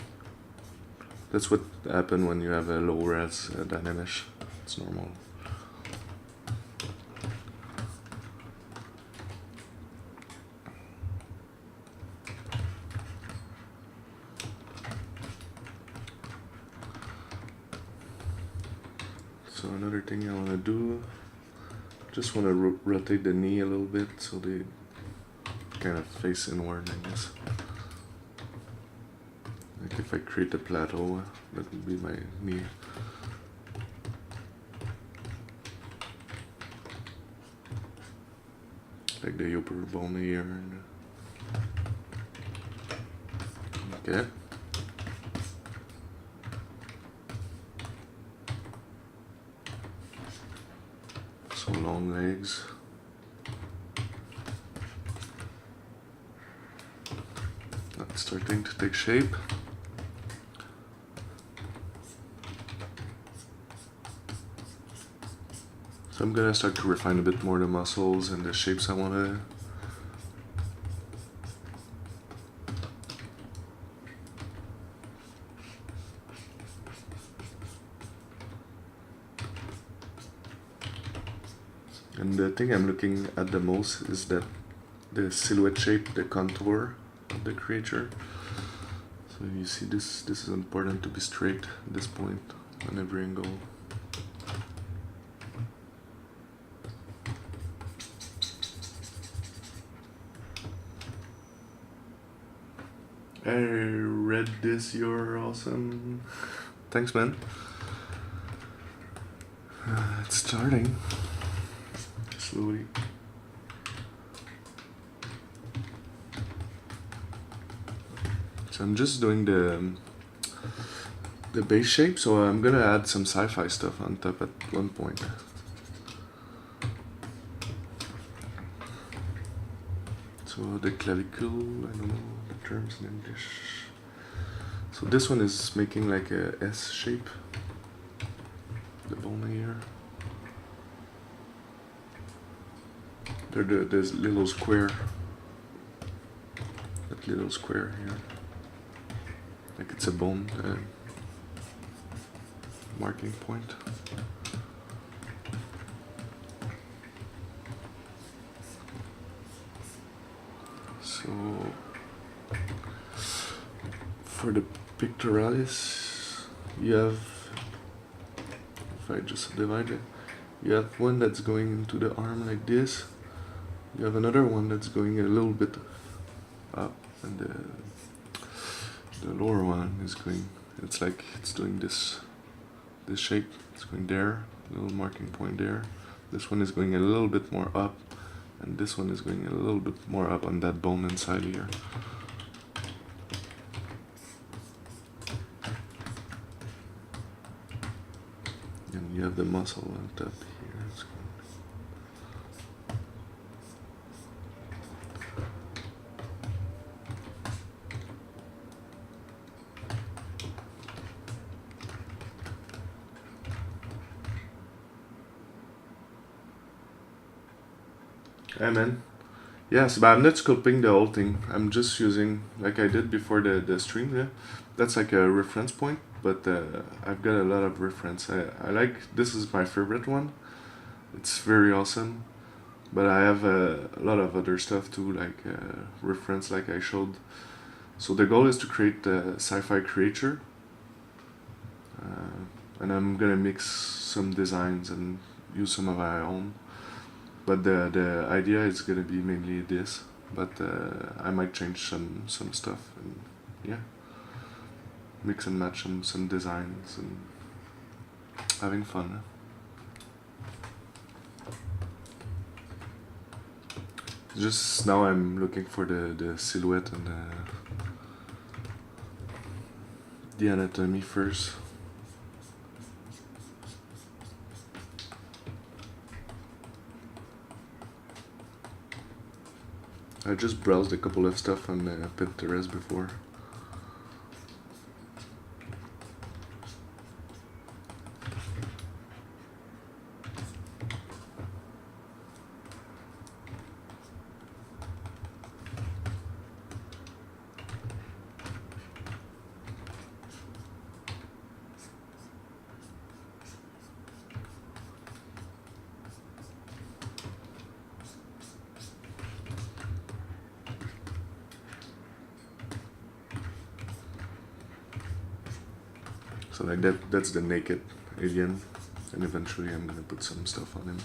That's what happens when you have a low res dynamesh. It's normal. So another thing I want to do, just want to rotate the knee a little bit so they kind of face inward, I guess. if I create a plateau, that would be my knee. Like the upper bone here. Okay. So long legs. That's starting to take shape. So I'm gonna start to refine a bit more the muscles and the shapes I wanna. And the thing I'm looking at the most is that the silhouette shape, the contour of the creature. So you see this is important to be straight at this point on every angle. I read this, you're awesome. Thanks, man. It's starting slowly. So I'm just doing the base shape, so I'm gonna add some sci-fi stuff on top at one point. So the clavicle, I don't know the terms in English. So this one is making like a S shape. The bone here. There's little square. That little square here. Like it's a bone marking point. So for the pectoralis, you have, if I just divide it, you have one that's going into the arm like this. You have another one that's going a little bit up, and the lower one is going, it's like it's doing this shape. It's going there, little marking point there. This one is going a little bit more up, and this one is going a little bit more up on that bone inside here. And you have the muscle on top here. Hey man. Yes, but I'm not sculpting the whole thing. I'm just using, like I did before the stream, yeah. That's like a reference point, but I've got a lot of reference. I like, this is my favorite one. It's very awesome. But I have a lot of other stuff too, like reference like I showed. So the goal is to create a sci-fi creature. And I'm gonna mix some designs and use some of my own. But the idea is gonna be mainly this, but I might change some stuff and yeah, mix and match some designs and having fun. Just now I'm looking for the silhouette and the anatomy first. I just browsed a couple of stuff on Pinterest before. So like that's the naked alien, and eventually I'm gonna put some stuff on him.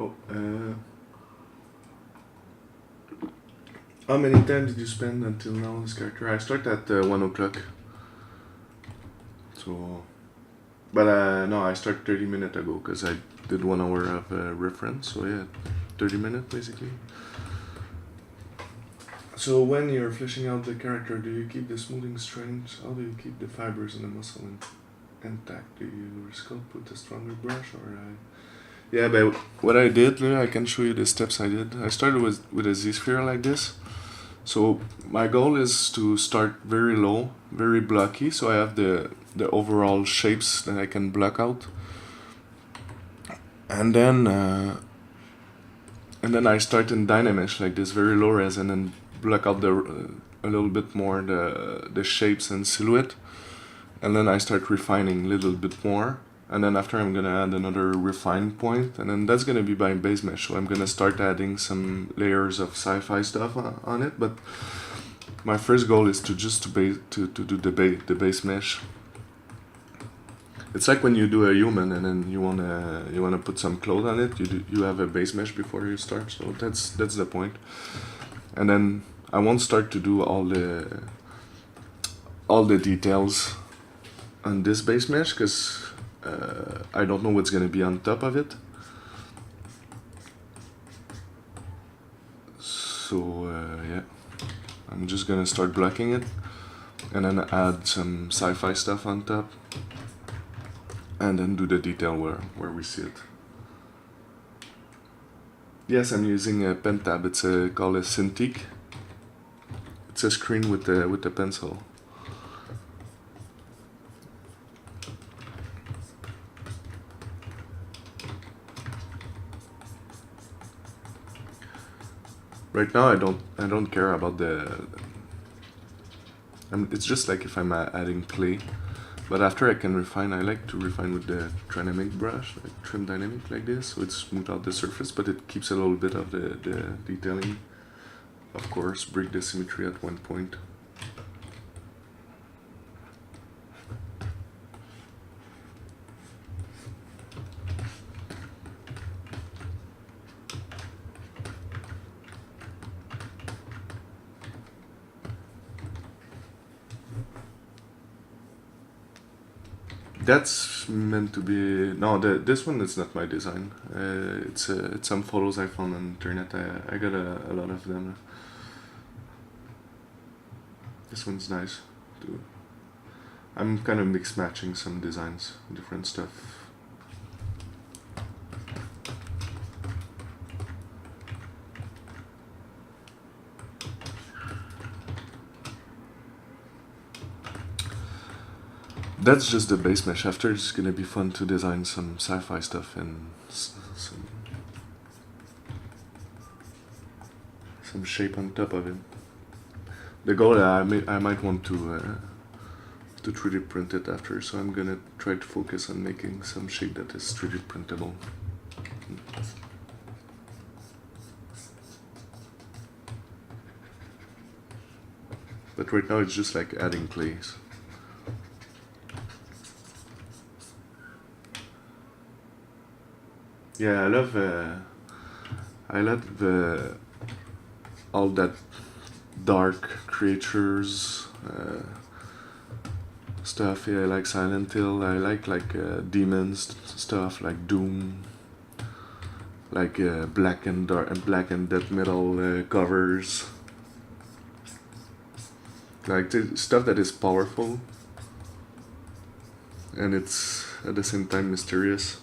Oh, how many time did you spend until now on this character? I start at 1 o'clock. So, but no, I start 30 minutes ago because I did 1 hour of reference. So yeah, 30 minutes basically. So when you're fleshing out the character, do you keep the smoothing strength? How do you keep the fibers in the muscle intact? Do you sculpt with a stronger brush or? Yeah, but what I did, I can show you the steps I did. I started with a Z-sphere like this. So my goal is to start very low, very blocky, so I have the overall shapes that I can block out. And then I start in Dynamesh like this, very low res, and then block out a little bit more the shapes and silhouette. And then I start refining a little bit more. And then after I'm gonna add another refine point, and then that's gonna be by base mesh. So I'm gonna start adding some layers of sci-fi stuff on it. But my first goal is to just to do the base mesh. It's like when you do a human and then you wanna put some clothes on it. You have a base mesh before you start. So that's the point. And then I won't start to do all the details on this base mesh because I don't know what's gonna be on top of it. So yeah, I'm just gonna start blocking it and then add some sci-fi stuff on top and then do the detail where we see it. Yes, I'm using a pen tab. It's called a Cintiq. It's a screen with the pencil. Right now, I don't care about it's just like if I'm adding clay, but after I can refine. I like to refine with the dynamic brush, like trim dynamic like this, so it smooths out the surface, but it keeps a little bit of the detailing. Of course, break the symmetry at one point. That's meant to be this one is not my design. It's some photos I found on internet. I got a lot of them. This one's nice too. I'm kind of mix matching some designs, different stuff. That's just the base mesh. After it's gonna be fun to design some sci-fi stuff and some shape on top of it. The goal I might want to 3D print it after, so I'm gonna try to focus on making some shape that is 3D printable. But right now it's just like adding clays. Yeah, I love all that dark creatures stuff. Yeah, I like Silent Hill. I like demons stuff, like Doom, like black and death metal covers, like the stuff that is powerful and it's at the same time mysterious.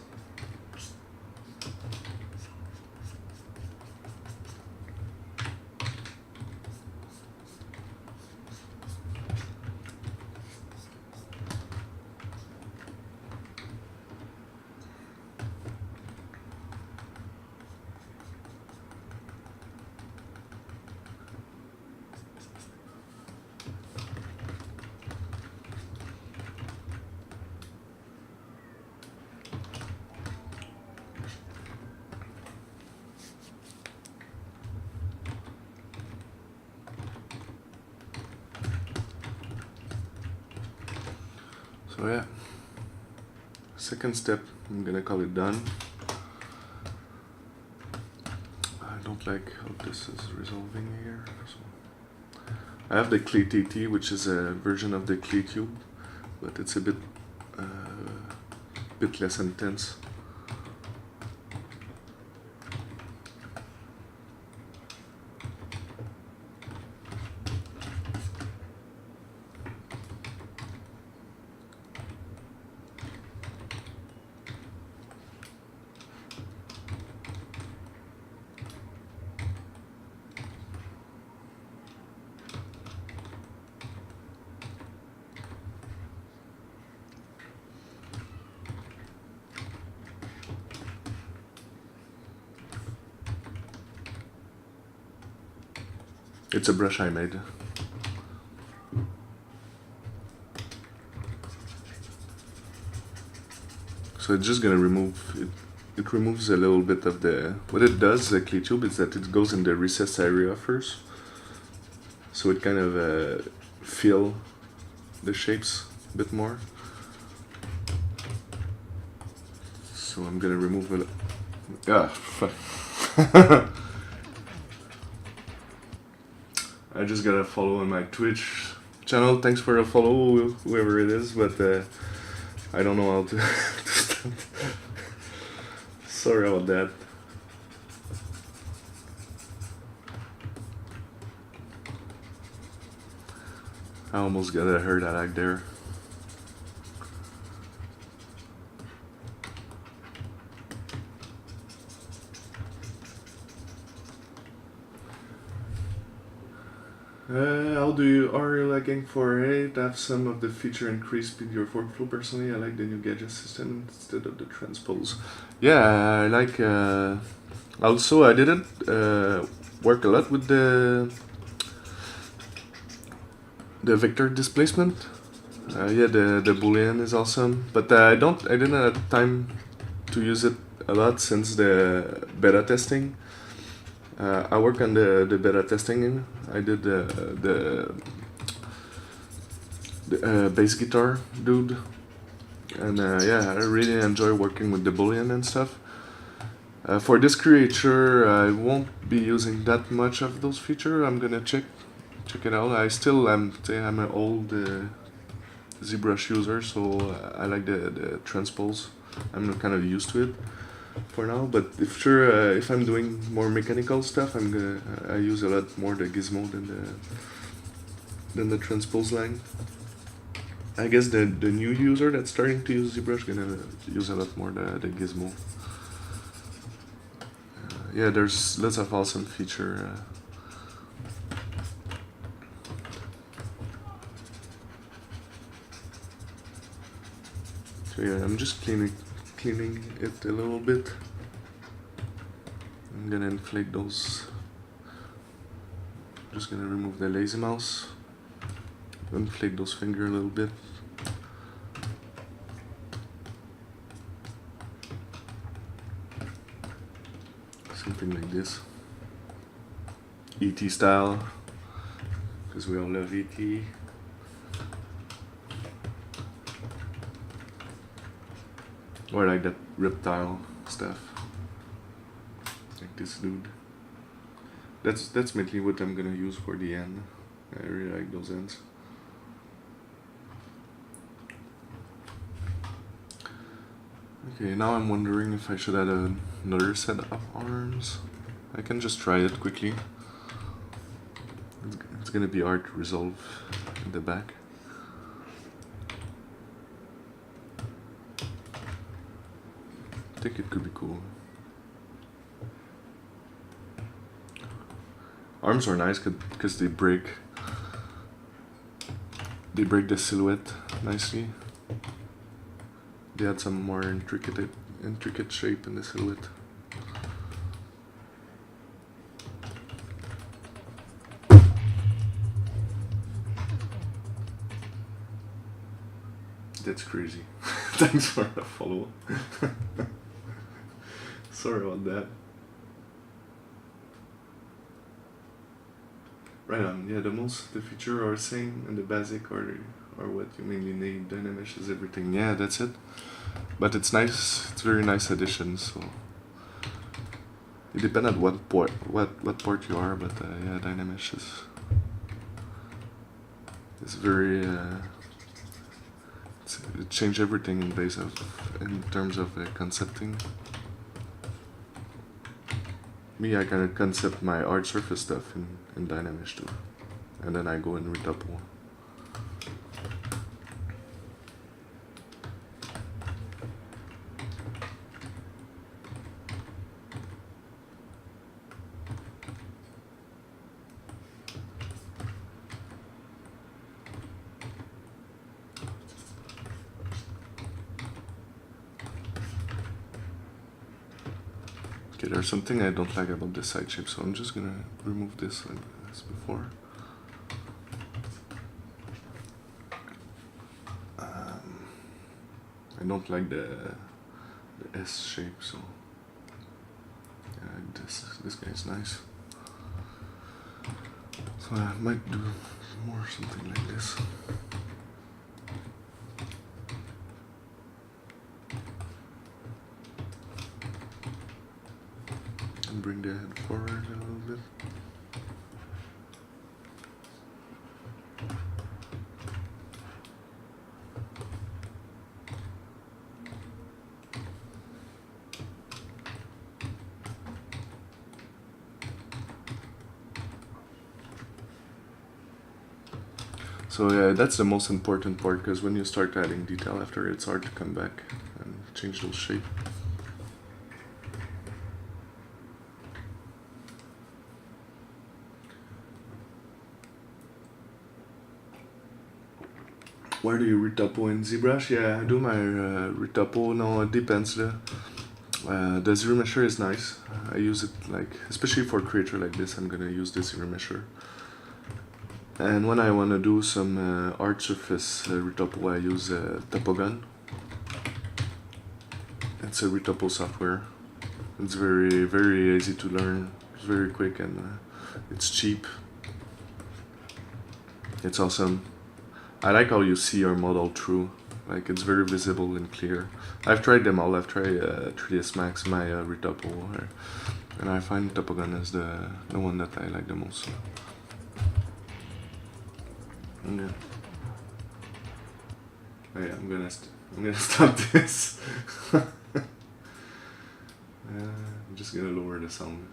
So yeah, second step, I'm gonna call it done. don't like how this is resolving here. So I have the Clay TT, which is a version of the Clay Cube, but it's a bit less intense. It's a brush I made. So it's just gonna remove it. It removes a little bit of the. What it does, the Clay Tube, is that it goes in the recessed area first. So it kind of fill the shapes a bit more. So I'm gonna remove it. Fuck. I just gotta follow on my Twitch channel. Thanks for the follow, whoever it is, but I don't know how to. Sorry about that. I almost got a heart attack there. Are you looking for have some of the feature increase speed your workflow? Personally, I like the new gadget system instead of the transpose. Yeah, I like. Also, I didn't work a lot with the vector displacement. Yeah, the boolean is awesome, but I didn't have time to use it a lot since the beta testing. I work on the beta testing. I did the bass guitar dude, and yeah, I really enjoy working with the boolean and stuff. For this creature, I won't be using that much of those features. I'm gonna check it out. I'm an old ZBrush user, so I like the transpose. I'm kind of used to it for now, but if I'm doing more mechanical stuff, I use a lot more the gizmo than the transpose line. I guess the new user that's starting to use ZBrush gonna use a lot more the gizmo. Yeah, there's lots of awesome feature. So yeah, I'm just cleaning it a little bit. I'm gonna inflate those. Just gonna remove the lazy mouse. Inflate those fingers a little bit. Something like this. ET style, because we all love ET. Or like that reptile stuff. Like this dude. That's mainly what I'm gonna use for the end. I really like those ends. Okay, now I'm wondering if I should add another set of arms. I can just try it quickly. It's gonna be hard to resolve in the back. I think it could be cool. Arms are nice because they break the silhouette nicely. They add some more intricate shape in the silhouette. That's crazy. Thanks for the follow. Sorry about that. Right on. Yeah, the feature are same and the basic are what you mainly need. Dynamish is everything. Yeah, that's it. But it's nice. It's very nice addition. So It depends on what port you are, but yeah, Dynamesh is very it changed everything in terms of concepting. Me, I kind of concept my art surface stuff in Dynamesh too, and then I go in Retopol. Okay, there's something I don't like about the side shape, so I'm just gonna remove this like this before. I don't like the S shape, so yeah, this guy's nice. So I might do more something like this. And bring the head forward a little bit. So yeah, that's the most important part, because when you start adding detail after, it's hard to come back and change those shapes. Where do you retopo in ZBrush? Yeah, I do my retopo. No, it depends. The ZRemesher is nice. I use it like, especially for creator like this, I'm gonna use this ZRemesher. And when I want to do some art surface retopo, I use Topogon. It's a retopo software. It's very, very easy to learn. It's very quick and it's cheap. It's awesome. I like how you see your model through. Like, it's very visible and clear. I've tried them all. I've tried 3ds Max, Maya, Retopo, and I find Topogon is the one that I like the most. Yeah. Oh yeah, I'm gonna stop this. I'm just gonna lower the sound.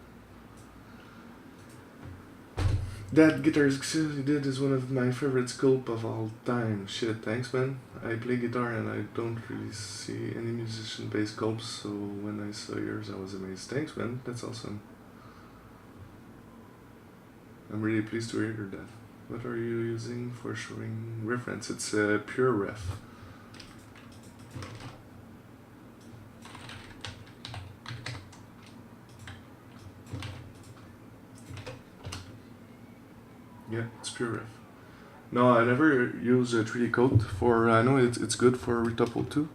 That guitar you did is one of my favorite sculpt of all time. Shit, thanks man. I play guitar and I don't really see any musician-based sculpts, so when I saw yours I was amazed. Thanks man, that's awesome. I'm really pleased to hear that. What are you using for showing reference? It's a pure ref. Yeah, it's pure ref. No, I never use a 3D coat for. I know it's good for Retopol too,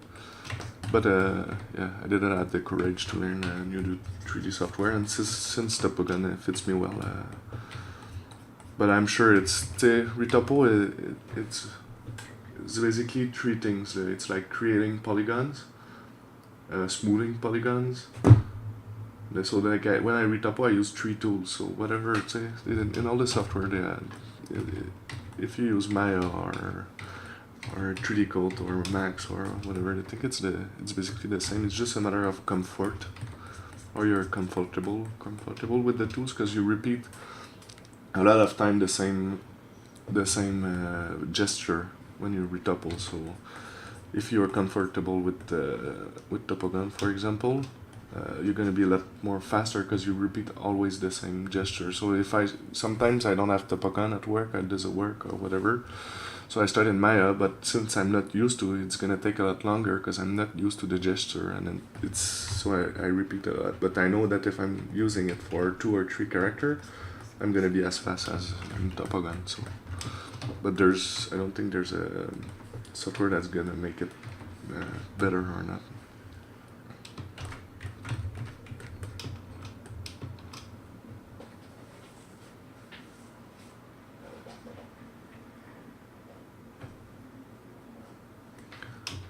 but yeah, I didn't have the courage to learn new 3D software, and since Topogon fits me well. But I'm sure it's Retopol. It's basically three things. It's like creating polygons, smoothing polygons. So like when I retopo, I use 3 tools. So whatever it's in all the software they add, if you use Maya or 3D Coat or Max or whatever, I think it's basically the same. It's just a matter of comfort, or you're comfortable with the tools, because you repeat a lot of time the same gesture when you retopo. So if you're comfortable with Topogon, for example, you're gonna be a lot more faster because you repeat always the same gesture. So if sometimes I don't have Topogon at work, it doesn't work or whatever, so I start in Maya, but since I'm not used to it, it's gonna take a lot longer because I'm not used to the gesture, and then I repeat a lot. But I know that if I'm using it for 2 or 3 characters, I'm gonna be as fast as in Topogon. So, but I don't think there's a software that's gonna make it better or not.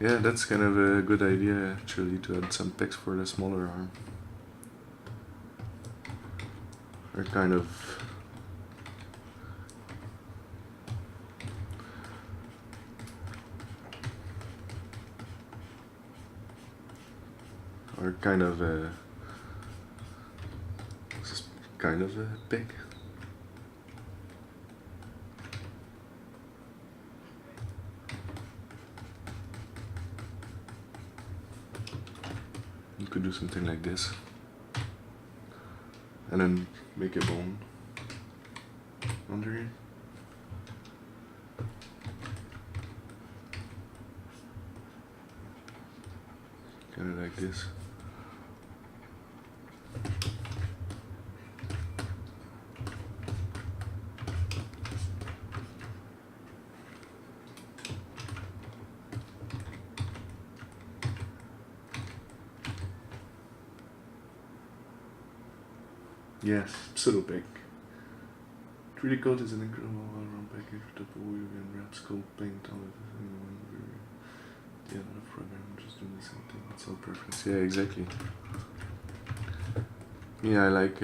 Yeah, that's kind of a good idea actually, to add some text for the smaller arm. are kind of big. You could do something like this, and then make a bone under it. Kind of like this. Yes, pseudo-big. 3D code is an incredible all-around package with Retopology and red sculpt paint all of the other program just doing the same thing. It's all preference. Yeah, exactly. Yeah, I like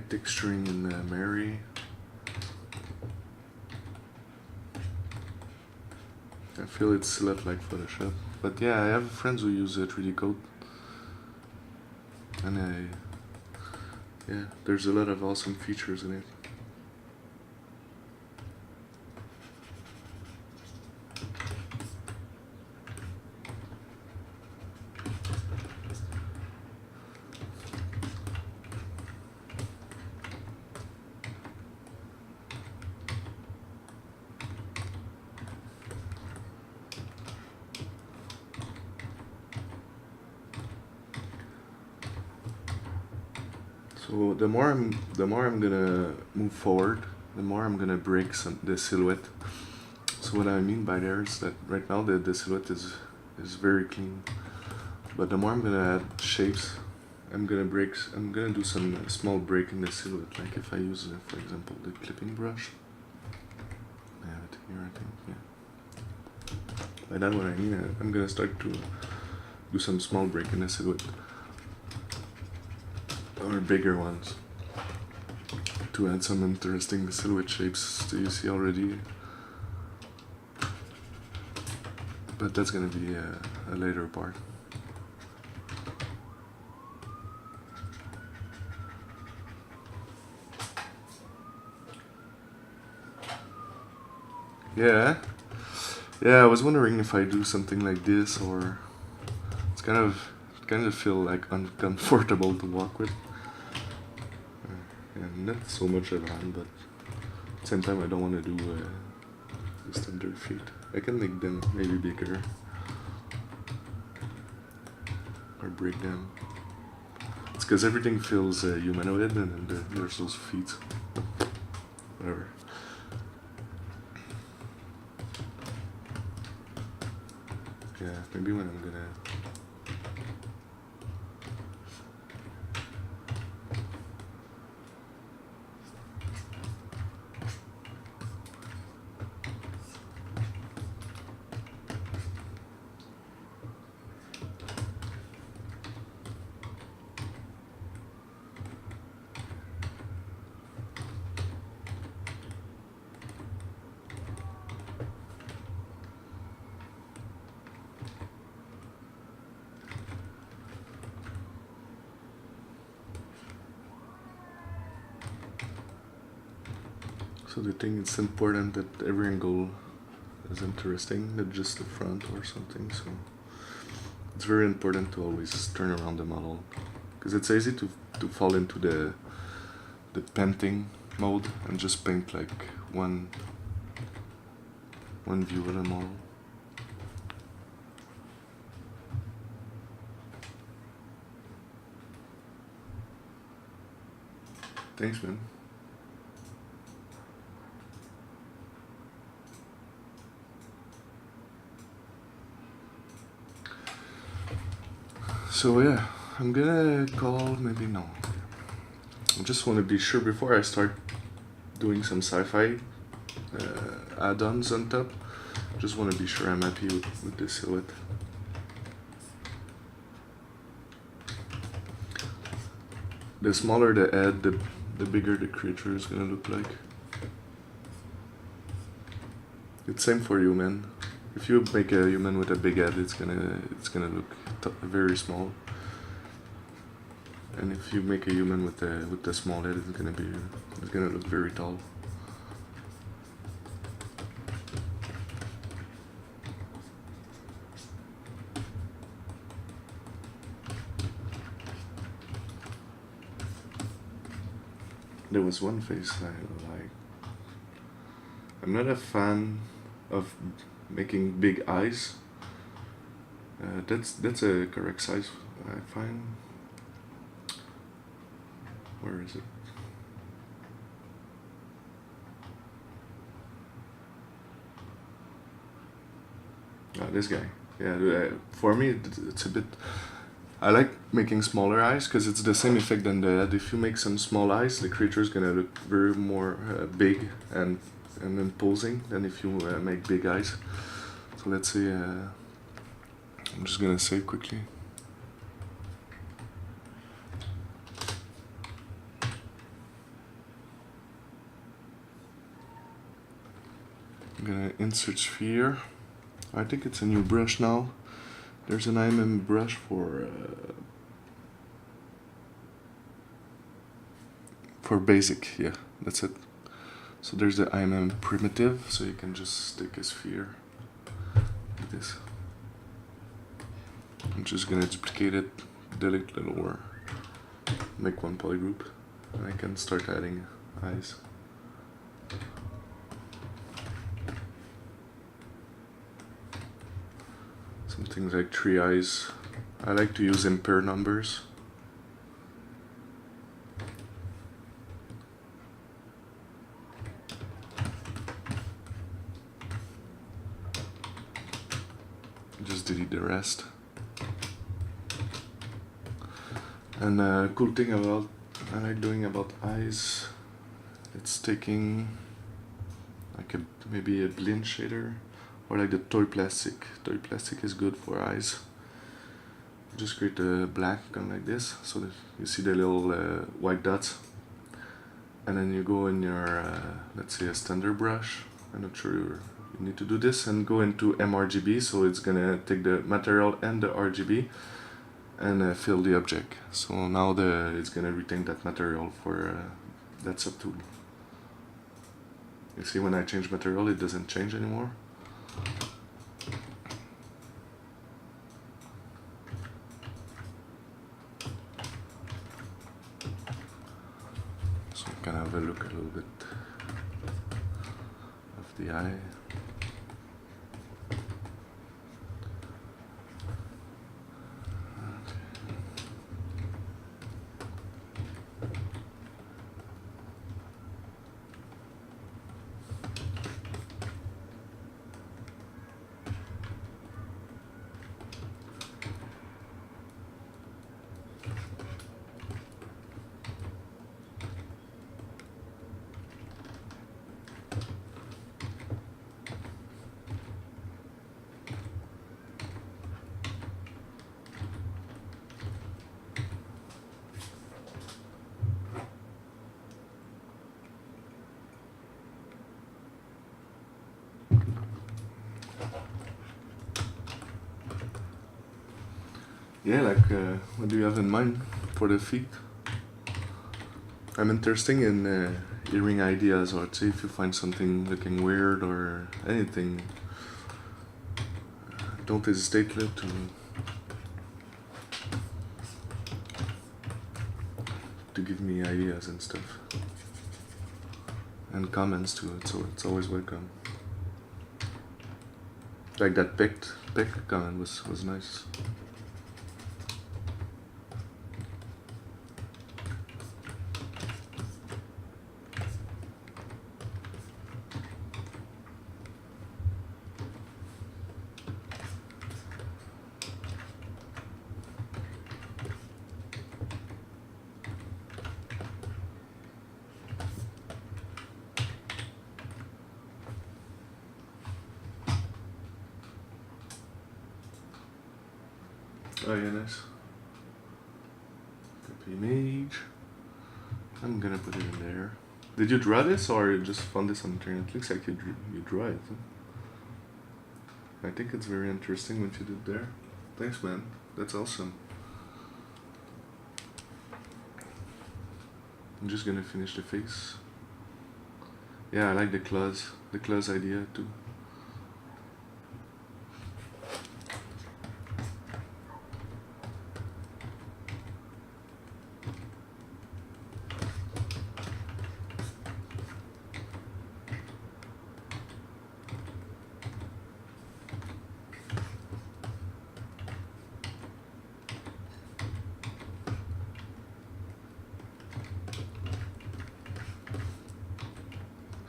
texturing in Mary. I feel it's a lot like Photoshop, but yeah, I have friends who use 3D code. And yeah, there's a lot of awesome features in it. So the more I'm gonna move forward, the more I'm gonna break the silhouette. So what I mean by there is that right now the silhouette is very clean, but the more I'm gonna add shapes, I'm gonna do some small break in the silhouette. Like if I use, for example, the clipping brush. I have it here, I think. Yeah. By that what I mean, I'm gonna start to do some small break in the silhouette. Or bigger ones to add some interesting silhouette shapes that you see already, but that's gonna be a later part. Yeah, I was wondering if I do something like this, or it's kind of feel like uncomfortable to walk with. And not so much around, but at the same time I don't want to do the standard feet. I can make them maybe bigger or break them. It's because everything feels humanoid, and then there's those feet. Whatever. Yeah, maybe when I'm gonna. So the thing, it's important that every angle is interesting, not just the front or something. So it's very important to always turn around the model, because it's easy to fall into the painting mode and just paint like one view of the model. Thanks, man. So yeah, I'm gonna call, maybe no. I just want to be sure before I start doing some sci-fi add-ons on top. Just want to be sure I'm happy with the silhouette. the smaller the head, the bigger the creature is gonna look like. It's same for human. If you make a human with a big head, it's gonna look very small. And if you make a human with the small head, it's gonna look very tall. There was one face I like. I'm not a fan of making big eyes. That's a correct size, I find. Where is it? This guy. Yeah, for me it's a bit. I like making smaller eyes because it's the same effect than the head. If you make some small eyes, the creature is gonna look very more big and imposing than if you make big eyes. So let's say I'm just gonna save quickly. I'm gonna insert sphere. I think it's a new brush now. There's an IMM brush for basic, yeah, that's it. So there's the IMM primitive, so you can just stick a sphere like this. I'm just gonna duplicate it, delete the lower, make one polygroup, and I can start adding eyes. Some things like 3 eyes. I like to use impair numbers. Just delete the rest. And cool thing I like doing about eyes, it's taking like maybe a blend shader, or like the toy plastic. Toy plastic is good for eyes. Just create a black kind like this, so that you see the little white dots, and then you go in your let's say a standard brush. I'm not sure you need to do this, and go into mRGB, so it's gonna take the material and the RGB and fill the object. So now it's gonna retain that material for that subtool. You see when I change material, it doesn't change anymore. So we can have a look a little bit of the eye. Yeah, like what do you have in mind for the feet? I'm interested in hearing ideas, or say if you find something looking weird or anything, don't hesitate to give me ideas and stuff, and comments too. So it's always welcome. Like that peck comment was nice. Oh yeah, nice. Copy image. I'm gonna put it in there. Did you draw this or you just found this on the internet? Looks like you draw it. Huh? I think it's very interesting what you did there. Thanks, man. That's awesome. I'm just gonna finish the face. Yeah, I like the claws idea too.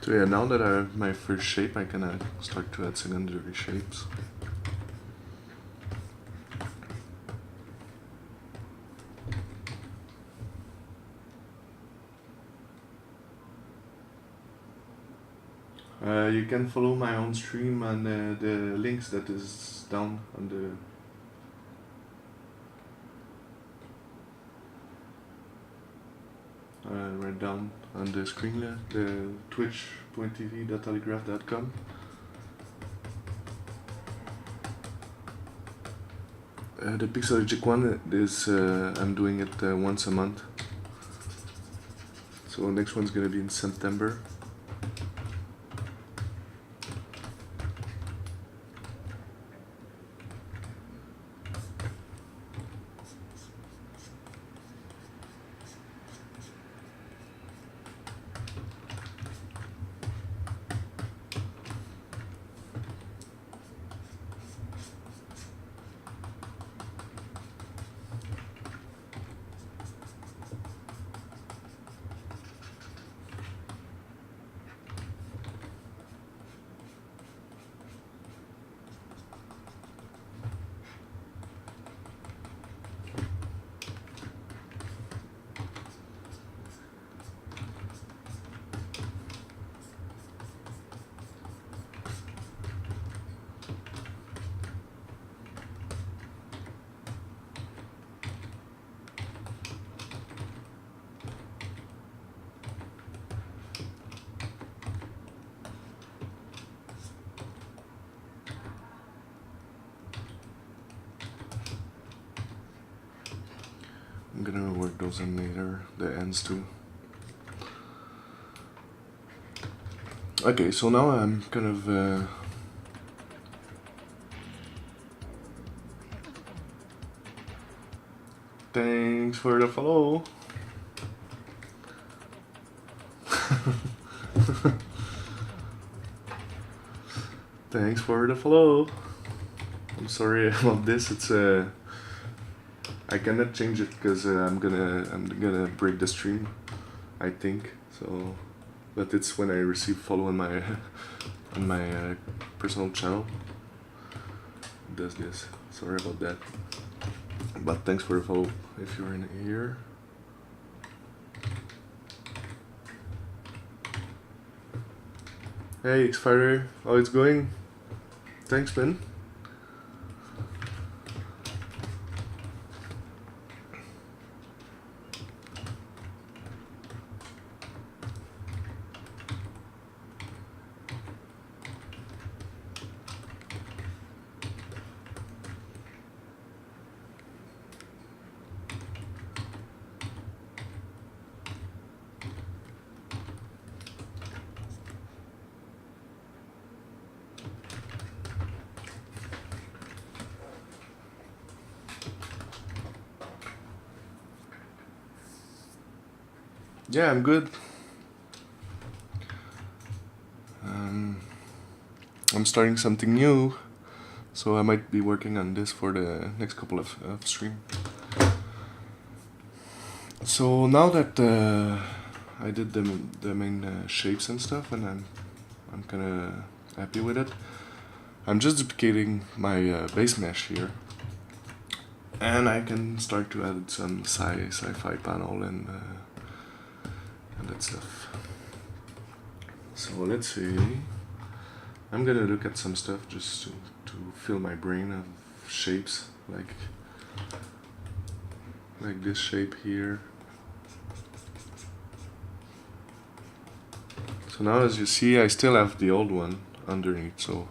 So yeah, now that I have my first shape, I can start to add secondary shapes. You can follow my own stream and the links that is down on the right down on the screen there, the twitch.tv.telegraph.com. The Pixelogic one is I'm doing it once a month. So next one's gonna be in September. I'm gonna work those in later, the ends too. Okay, so now I'm kind of thanks for the follow. Thanks for the follow. I'm sorry about this. It's I cannot change it because I'm gonna break the stream, I think. So, but it's when I receive follow on my on my personal channel. It does this. Sorry about that. But thanks for the follow if you're in here. Hey X-Fighter, how it's going? Thanks, man. Yeah, I'm good. I'm starting something new, so I might be working on this for the next couple of stream. So now that I did the main shapes and stuff, and I'm kind of happy with it, I'm just duplicating my base mesh here, and I can start to add some sci-fi panel and that stuff. So let's see. I'm gonna look at some stuff just to fill my brain of shapes, like this shape here. So now as you see, I still have the old one underneath, so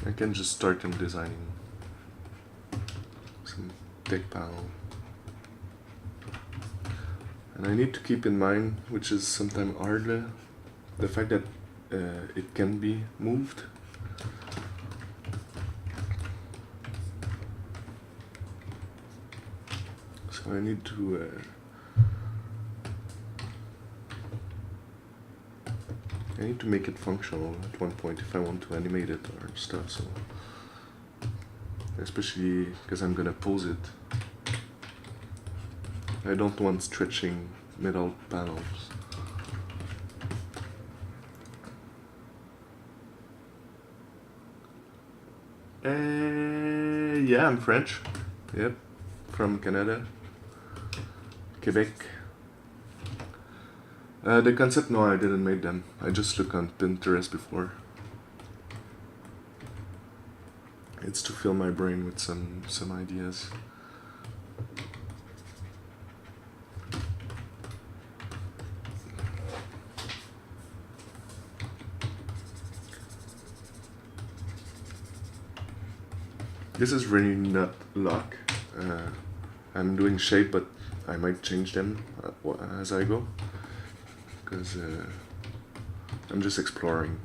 I can just start in designing some deck panel. And I need to keep in mind, which is sometimes hard, the fact that it can be moved. So I need to make it functional at one point if I want to animate it or stuff. So especially because I'm gonna pose it. I don't want stretching metal panels. Yeah, I'm French. Yep, from Canada, Quebec. The concept, no, I didn't make them. I just looked on Pinterest before. It's to fill my brain with some ideas. This is really not luck. I'm doing shape, but I might change them as I go, because I'm just exploring.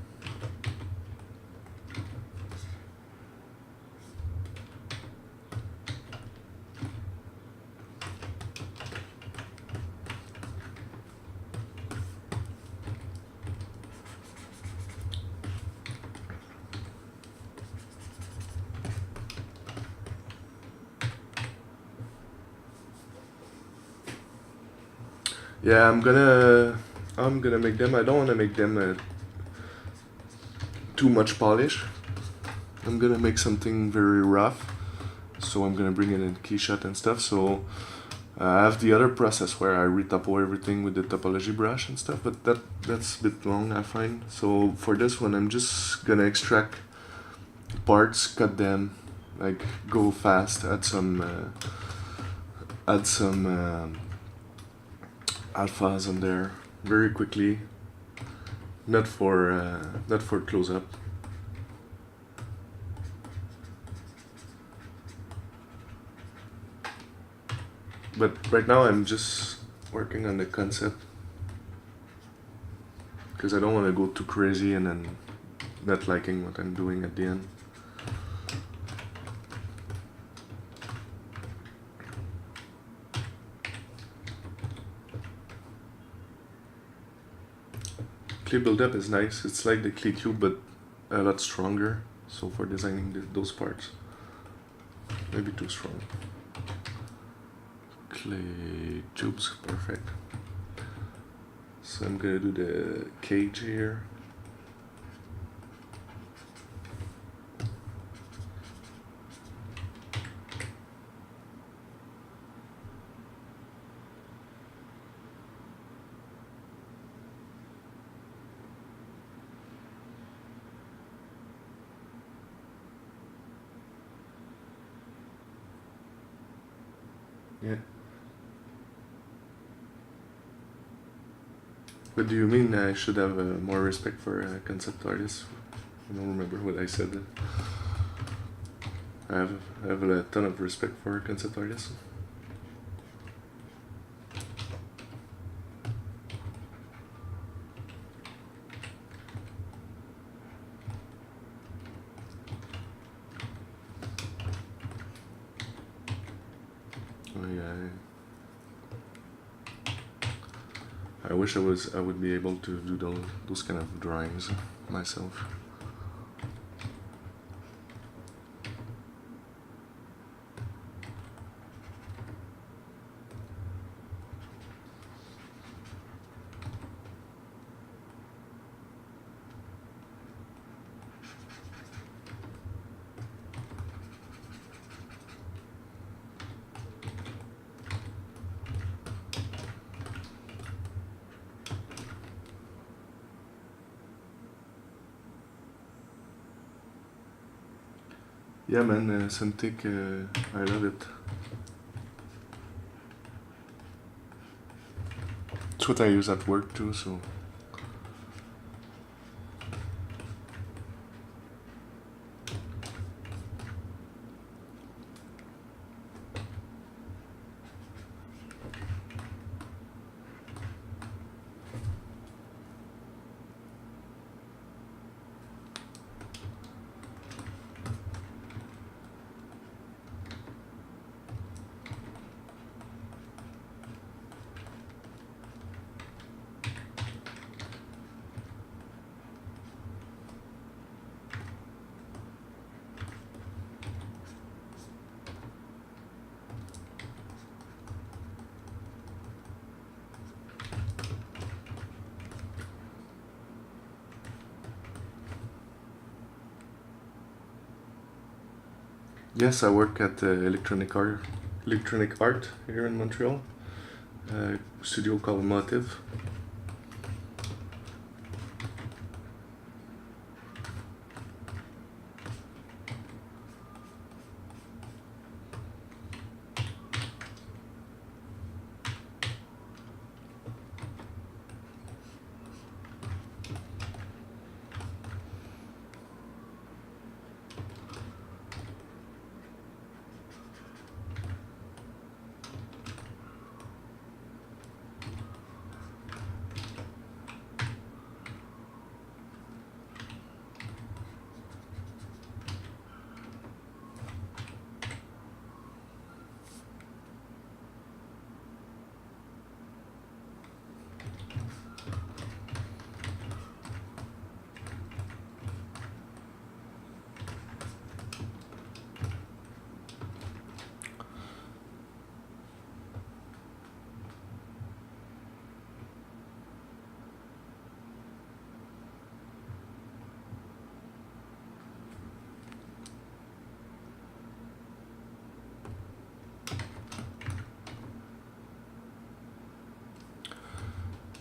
Yeah, I'm gonna make them. I don't want to make them too much polish. I'm gonna make something very rough, so I'm gonna bring it in keyshot and stuff. So I have the other process where I retopo everything with the topology brush and stuff, but that's a bit long, I find. So for this one, I'm just gonna extract parts, cut them, like go fast, add some alphas on there very quickly, not for close up. But right now I'm just working on the concept, because I don't want to go too crazy and then not liking what I'm doing at the end. Clay buildup is nice. It's like the clay cube, but a lot stronger. So for designing those parts, maybe too strong. Clay tubes, perfect. So I'm gonna do the cage here. Yeah. What do you mean I should have more respect for concept artists? I don't remember what I said. I have a ton of respect for concept artists. I wish I would be able to do those kind of drawings myself. Yeah, man, Cintiq, I love it. It's what I use at work too, so. Yes, I work at Electronic Art here in Montreal. Studio called Motive.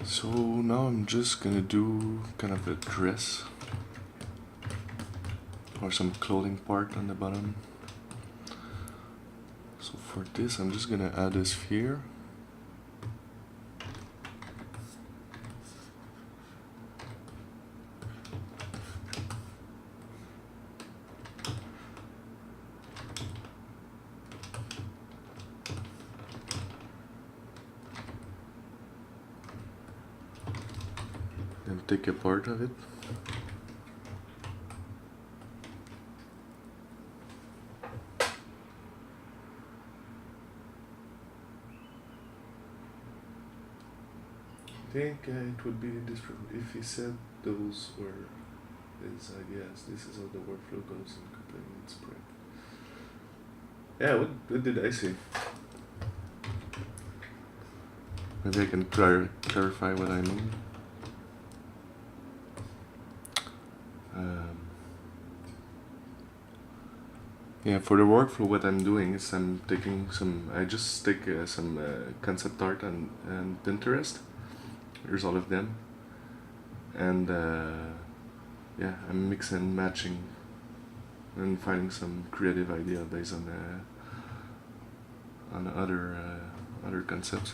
So now I'm just gonna do kind of a dress or some clothing part on the bottom. So for this I'm just gonna add a sphere. And take a part of it. I think it would be different if he said those were his ideas. This is how the workflow goes in completing its sprint. Yeah, what did I say? Maybe I can clarify what I mean. Yeah, for the workflow, what I'm doing is I just take some concept art and Pinterest. Here's all of them. And yeah, I'm mixing, matching, and finding some creative idea based on other concepts.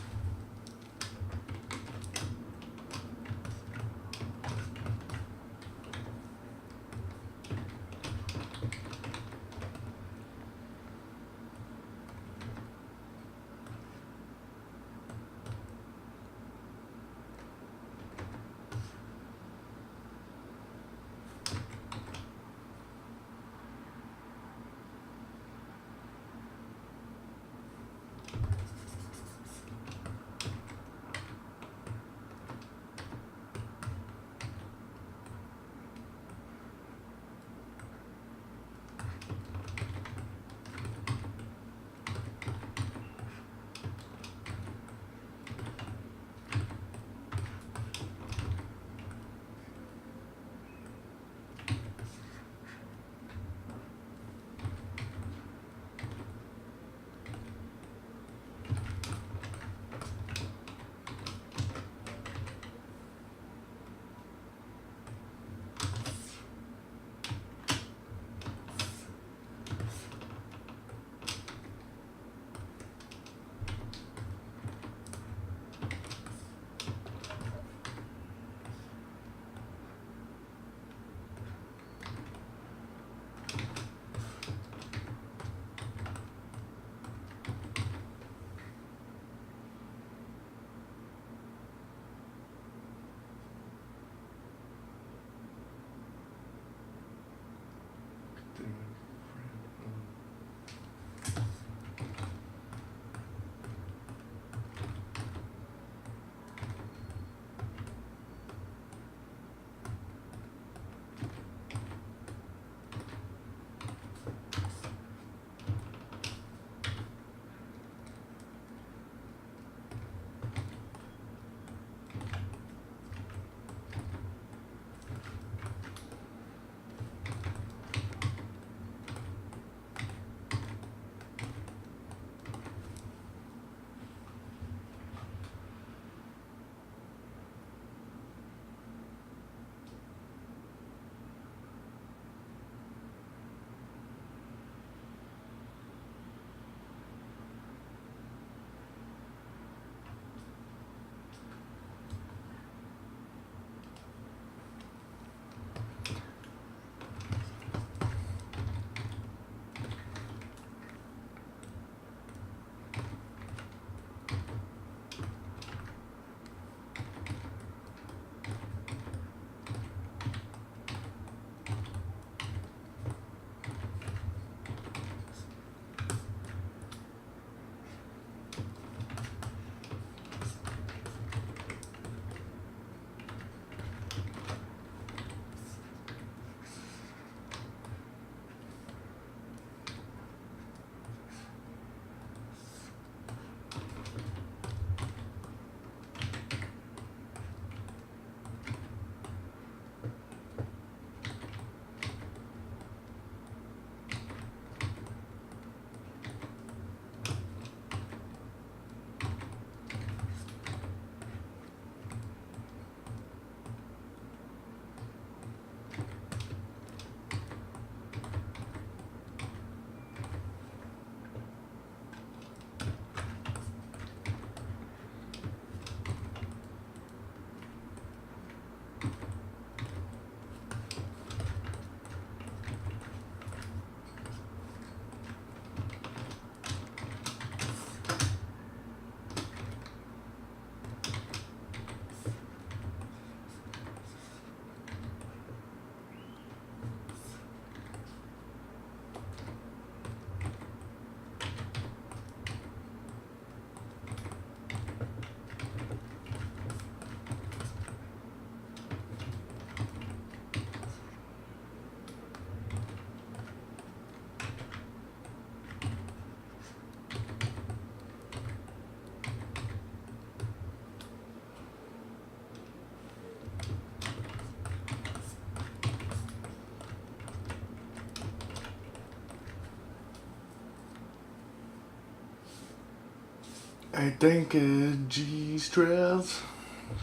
I think ZSpheres.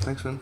Thanks, man.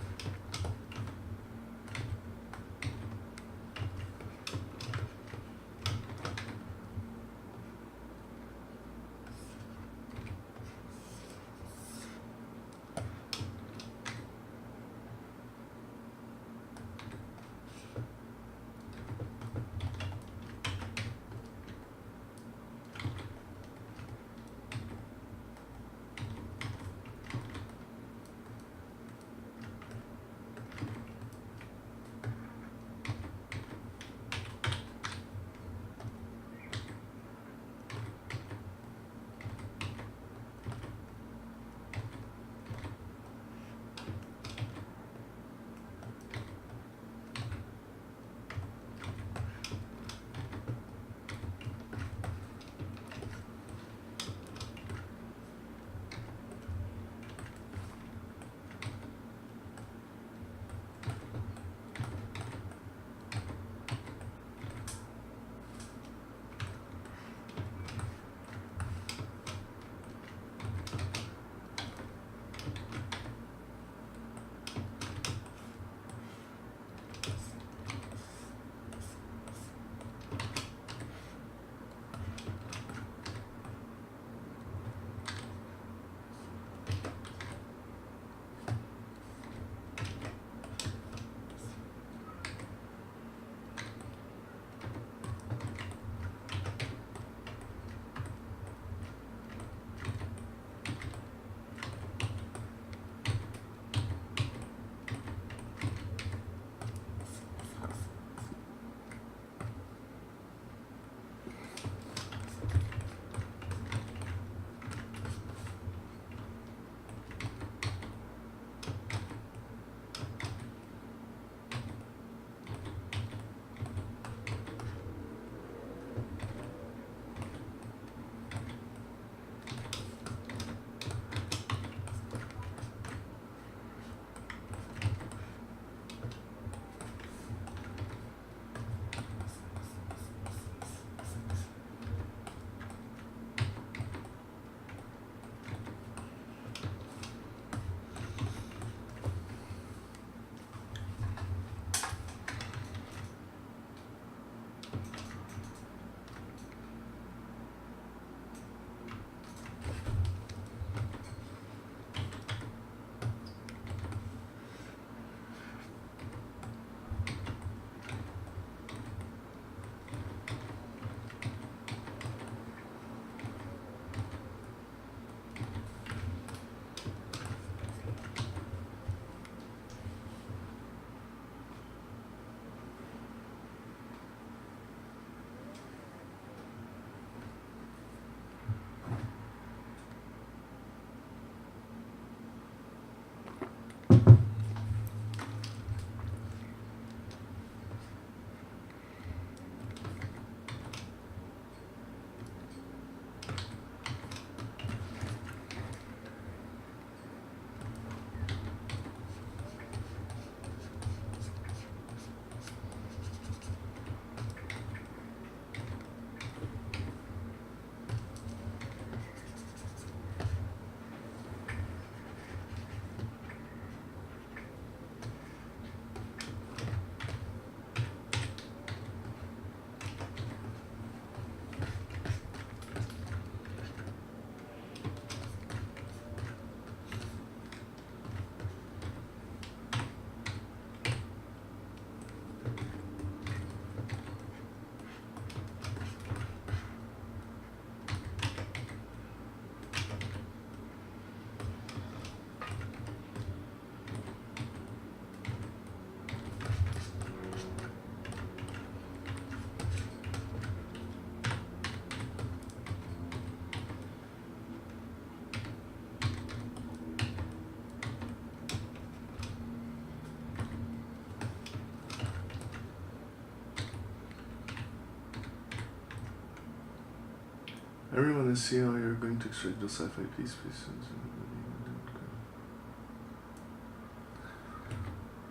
I really want to see how you're going to extract the sci-fi pieces.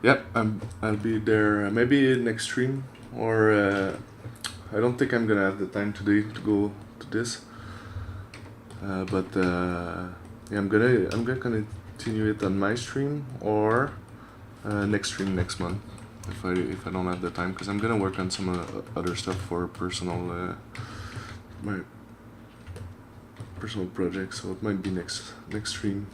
Yep, I'll be there maybe next stream, or I don't think I'm gonna have the time today to go to this. But yeah, I'm gonna continue it on my stream or next stream next month if I don't have the time, because I'm gonna work on some other stuff for personal my personal projects, so it might be next stream.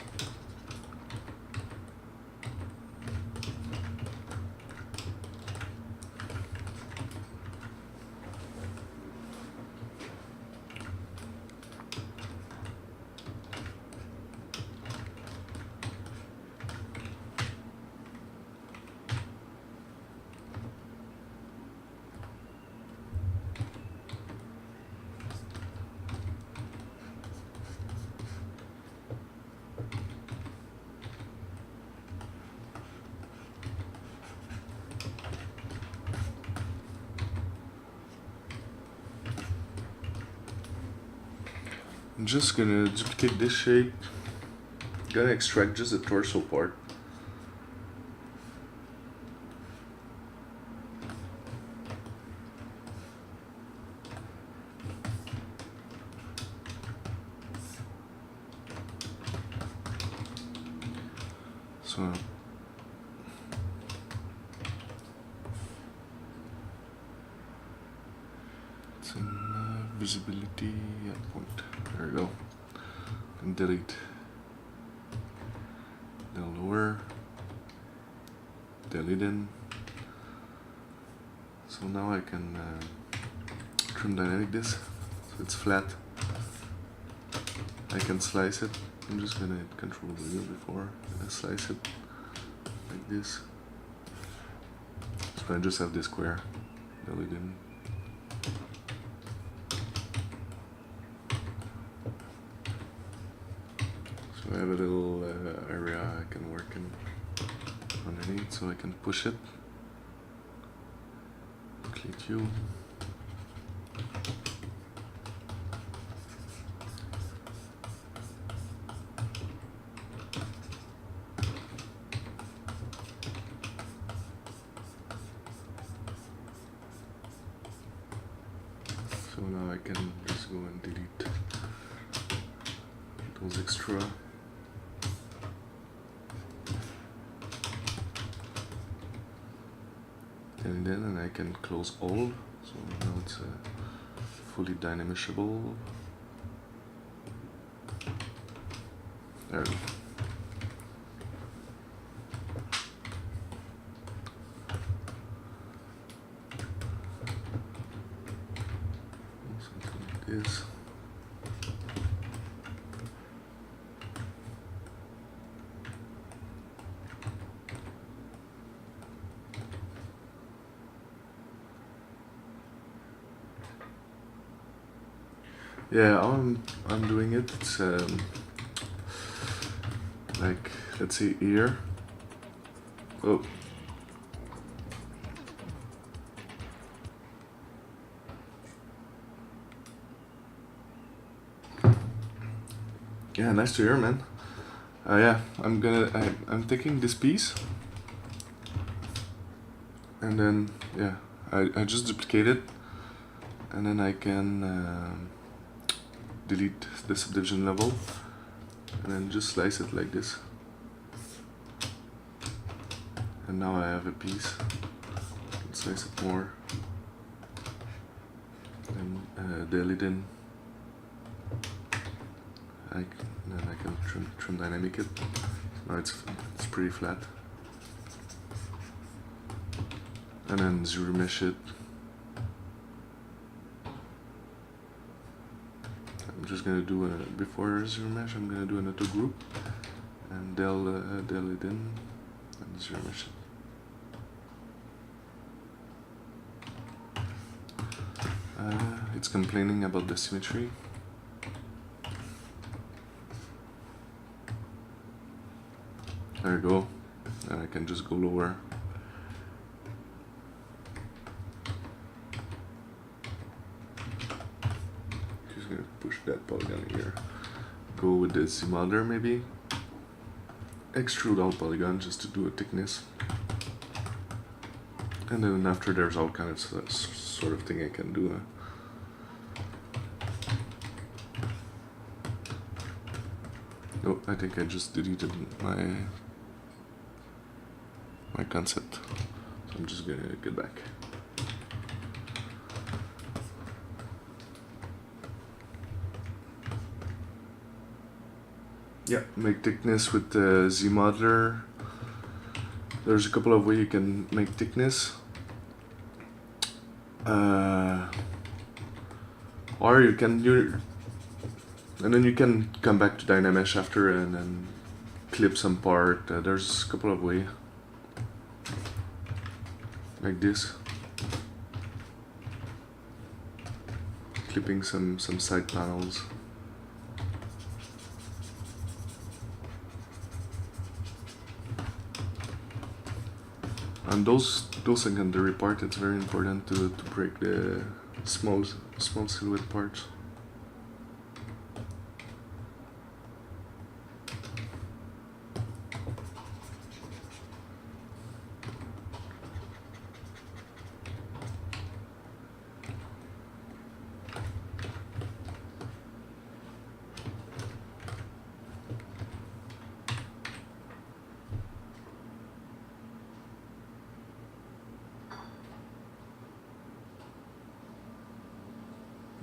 I'm just gonna duplicate this shape. Gonna extract just the torso part. So it's in visibility point. There we go. And delete. Then lower. Delete in. So now I can trim dynamic this so it's flat. I can slice it. I'm just gonna hit Control W before I slice it like this. So I just have this square. Delete in. So I have a little area I can work in underneath, so I can push it. Click U. So now I can just go and delete those extra. And I can close all, so now it's fully dynamishable. There we go. Something like this. Yeah, I'm doing it. It's like, let's say here. Oh. Yeah, nice to hear, man. Yeah, I'm taking this piece, and then yeah, I just duplicate it, and then I can delete the subdivision level, and then just slice it like this. And now I have a piece. Let's slice it more, and delete in. Then I can trim dynamic it. Now it's pretty flat. And then zero mesh it. I'm just gonna do before zero mesh. I'm gonna do an auto group and delete in and zero mesh it. It's complaining about the symmetry. There you go, and I can just go lower. Just gonna push that polygon here. Go with the Z modeler maybe. Extrude all polygon just to do a thickness. And then after there's all kind of sort of thing I can do. No, I think I just deleted my concept. So I'm just gonna get back. Yeah, make thickness with the Z modeler. There's a couple of ways you can make thickness. Or you can and then you can come back to Dynamesh after and then clip some part. There's a couple of ways. Like this. Clipping some side panels. And those secondary parts, it's very important to break the small silhouette parts.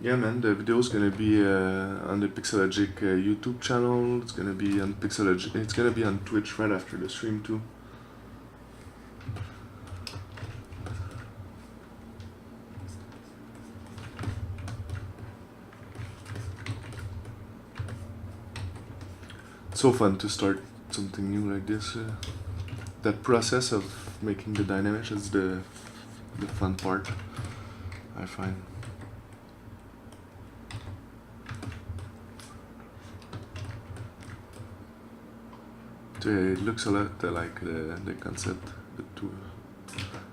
Yeah, man, the video is gonna be on the Pixelogic YouTube channel. It's gonna be on Pixelogic. It's gonna be on Twitch right after the stream too. It's so fun to start something new like this. That process of making the Dynamesh is the fun part, I find. It looks a lot like the concept, but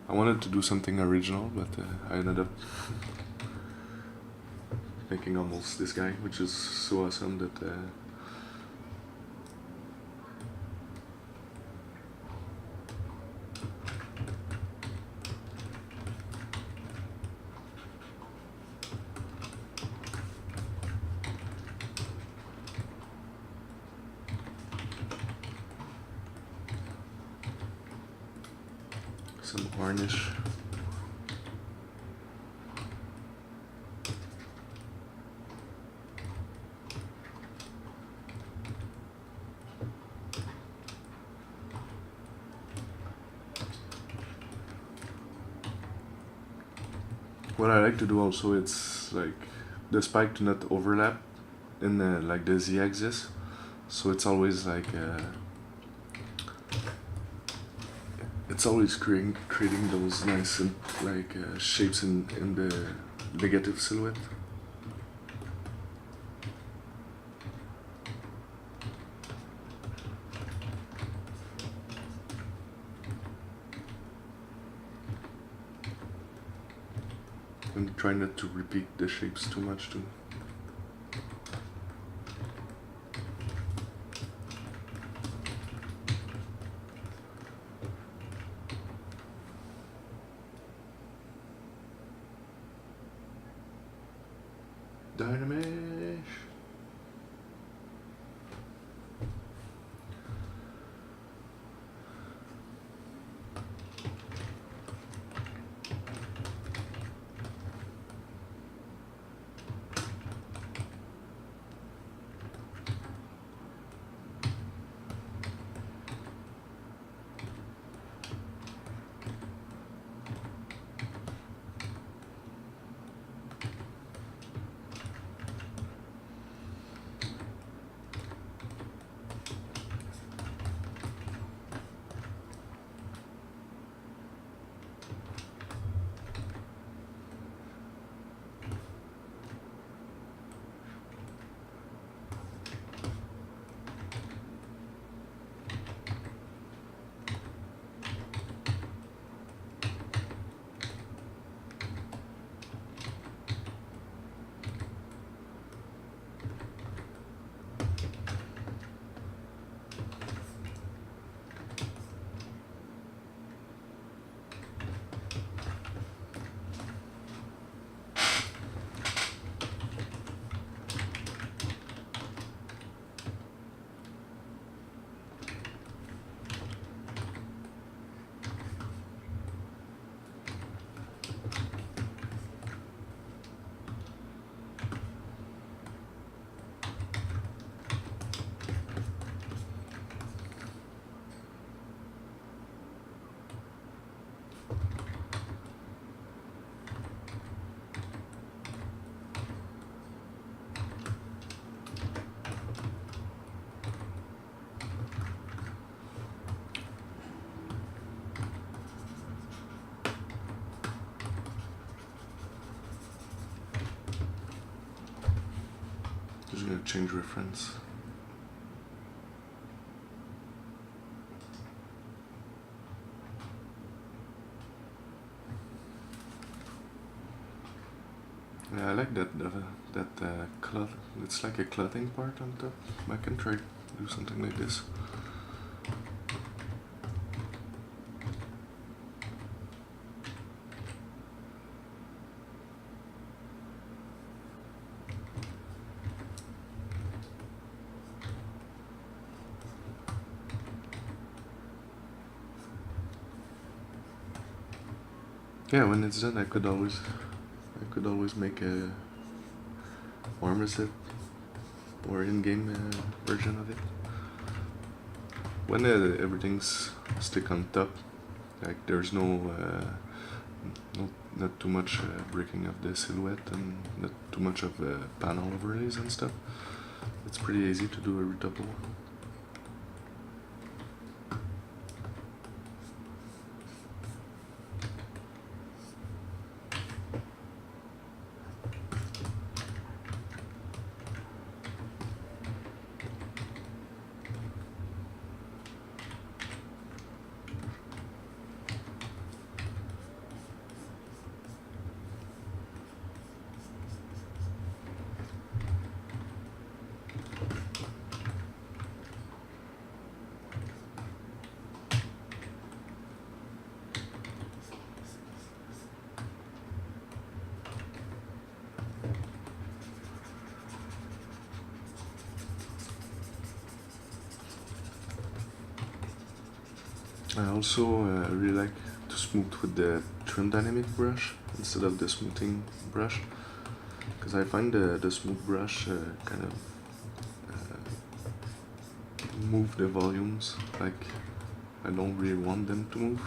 I wanted to do something original, but I ended up making almost this guy, which is so awesome that some varnish. What I like to do also, it's like the spike to not overlap in like the z-axis, so it's always like it's always creating those nice like shapes in the negative silhouette. And try not to repeat the shapes too much too. Dynamesh. change reference. Yeah, I like that cloth. It's like a clothing part on top. I can try to do something like this. Yeah, when it's done, I could always make a warm reset or in-game version of it. When everything's stick on top, like there's not too much breaking of the silhouette and not too much of panel overlays and stuff. It's pretty easy to do a retouple. I also really like to smooth with the trim dynamic brush instead of the smoothing brush, because I find the smooth brush kind of move the volumes like I don't really want them to move.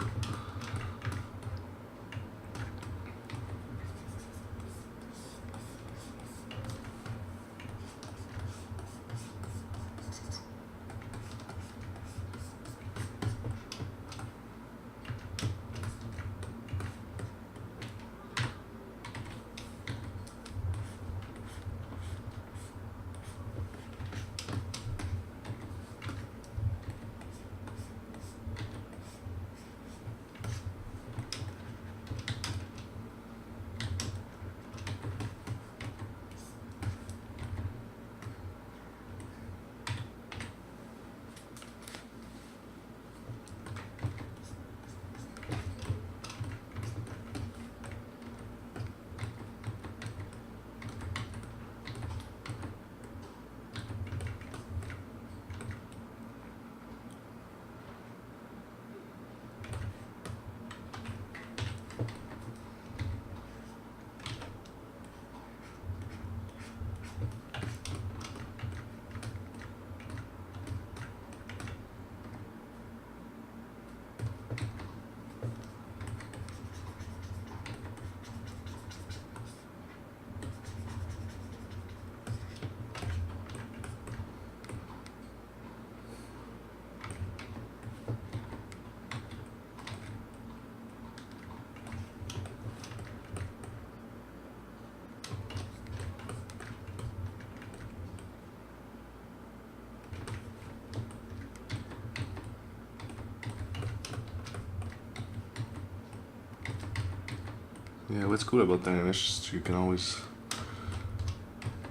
Yeah, what's cool about Dynamesh is you can always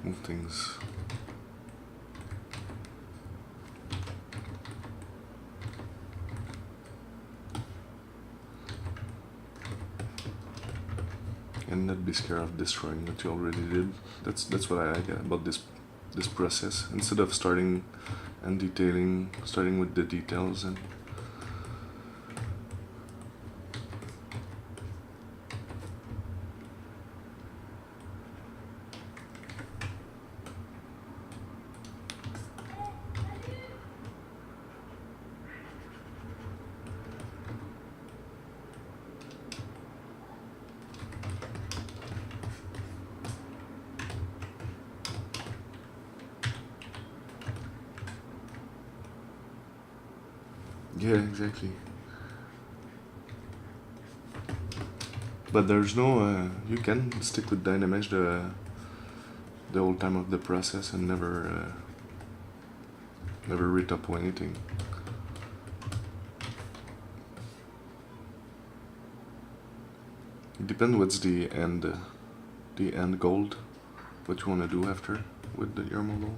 move things. And not be scared of destroying what you already did. That's what I like about this process. Instead of starting and detailing, starting with the details and yeah, exactly. But there's no, you can stick with Dynamesh the whole time of the process and never retopo anything. It depends what's the end goal, what you want to do after with your model.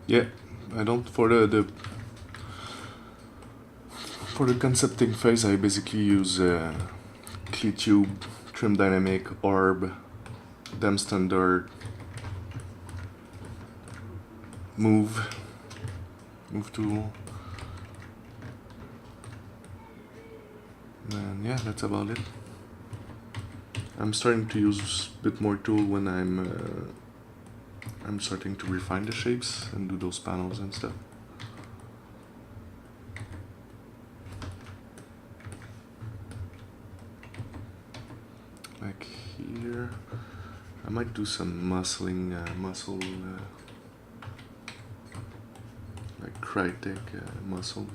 Yeah, I don't for the concepting phase. I basically use CleTube, Trim Dynamic, Orb, Dem Standard, Move tool, and yeah, that's about it. I'm starting to use a bit more tool when I'm starting to refine the shapes and do those panels and stuff. Like here, I might do some muscle, like Crytek muscles.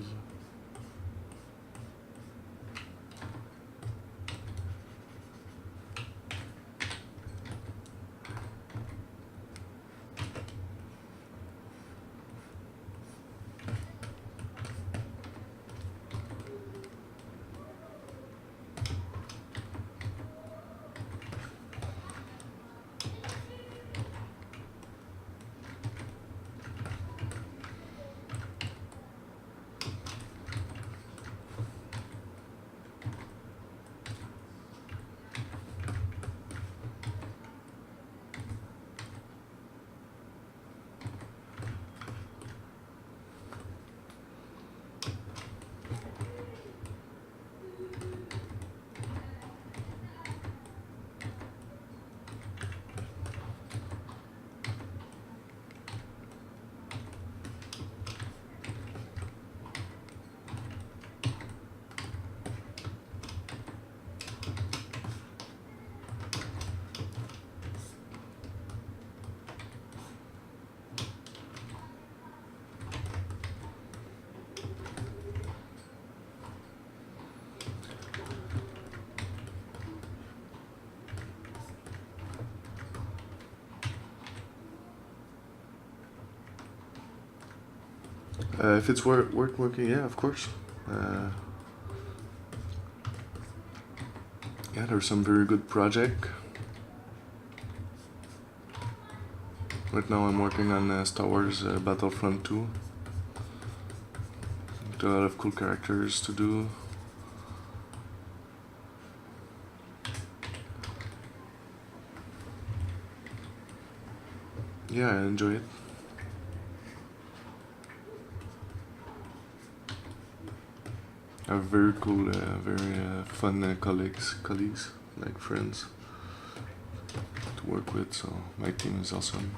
If it's worth working, yeah, of course. Yeah, there's some very good project. Right now I'm working on Star Wars Battlefront 2. There are a lot of cool characters to do. Yeah, I enjoy it. I have very cool, very fun colleagues, like friends to work with, so my team is awesome.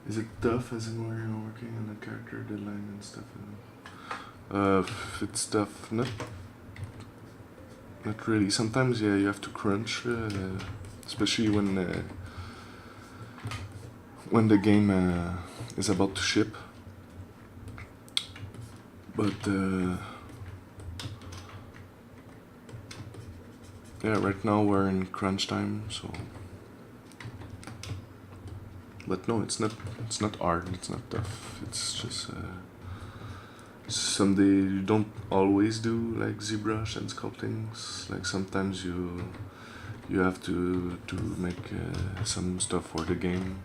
Is it tough as in where you're working on the character deadline and stuff? If it's tough, not really. Sometimes, yeah, you have to crunch, especially when the game is about to ship. But yeah, right now we're in crunch time, so. But no, it's not hard. It's not tough. It's just someday you don't always do like ZBrush and sculpting. Like sometimes you have to make some stuff for the game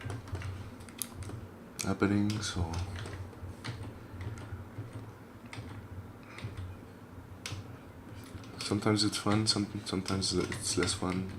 happening. So sometimes it's fun. Sometimes it's less fun.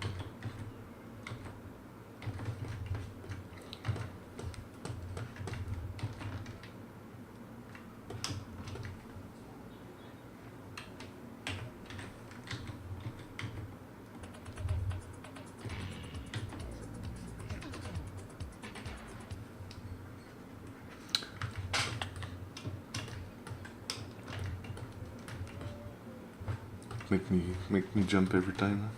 Make me jump every time.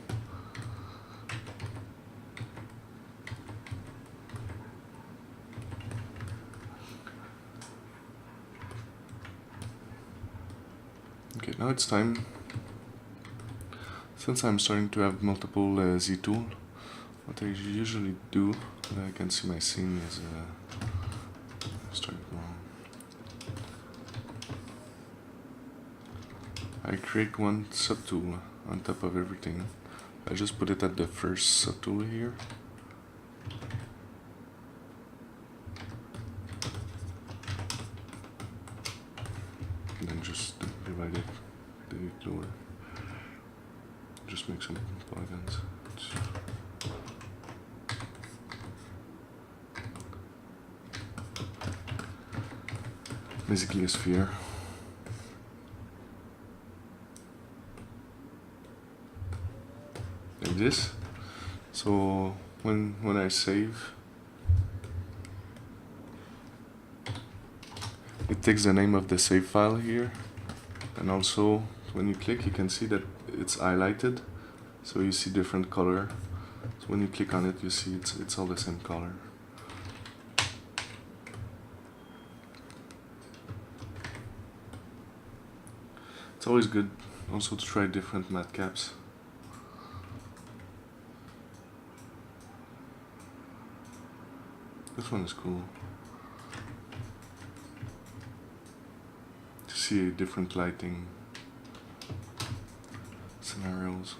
Okay, now it's time. Since I'm starting to have multiple Z tools, what I usually do, I can see my scene is starting wrong. I create one subtool on top of everything. I just put it at the first subtool here. And then just divide it, delete lower. Just make some polygons. Basically a sphere. Like this. So when I save, it takes the name of the save file here, and also when you click you can see that it's highlighted, so you see different color. So when you click on it you see it's all the same color. It's always good also to try different matte caps. This one is cool. To see different lighting scenarios.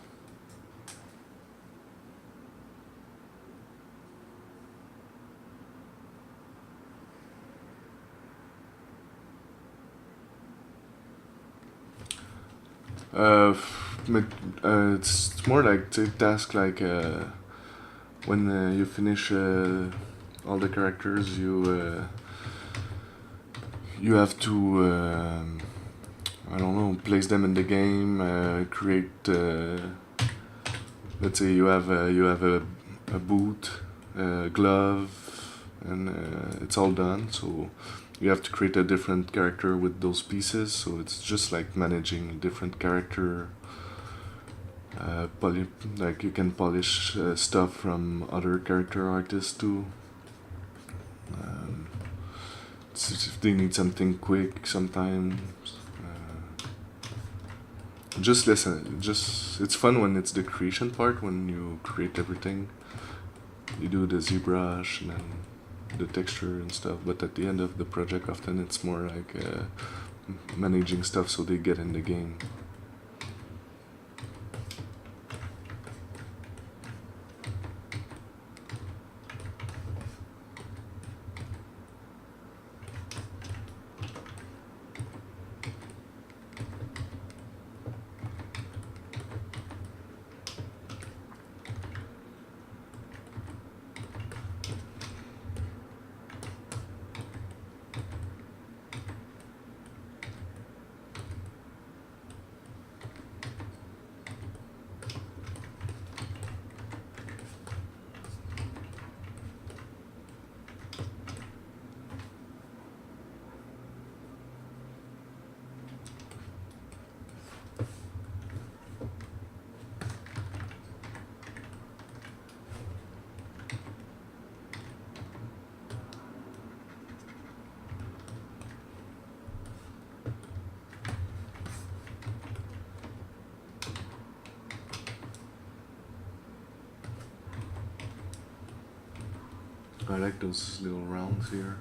It's more like task like when you finish all the characters, you have to I don't know, place them in the game, create. Let's say you have a boot, a glove, and it's all done. So you have to create a different character with those pieces. So it's just like managing a different character. Like you can polish stuff from other character artists too. If they need something quick sometimes. Just listen. It's fun when it's the creation part, when you create everything. You do the ZBrush and then the texture and stuff. But at the end of the project, often it's more like managing stuff so they get in the game. I like those little rounds here.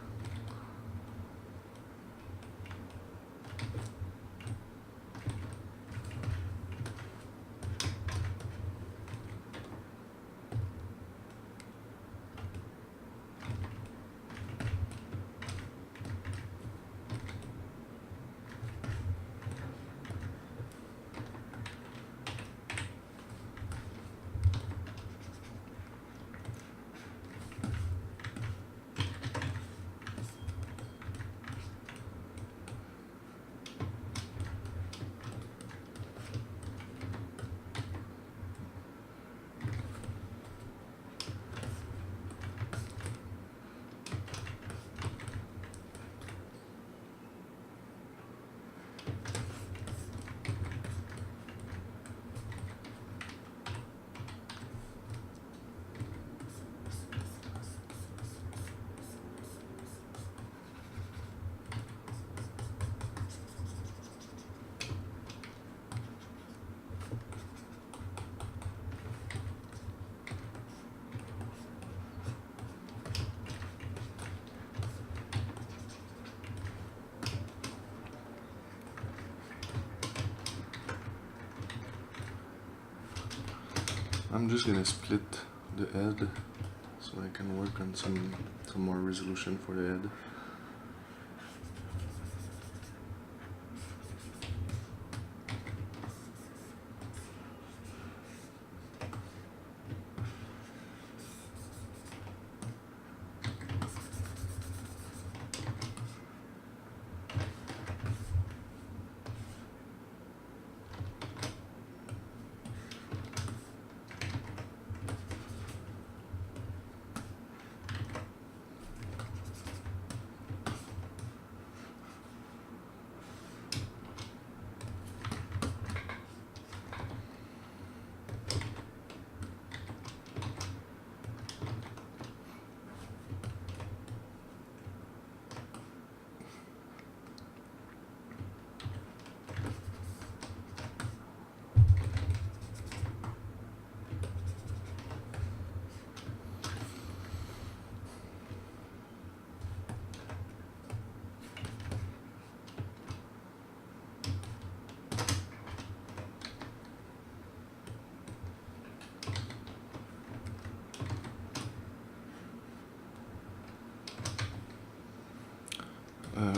I'm just gonna split the head so I can work on some more resolution for the head.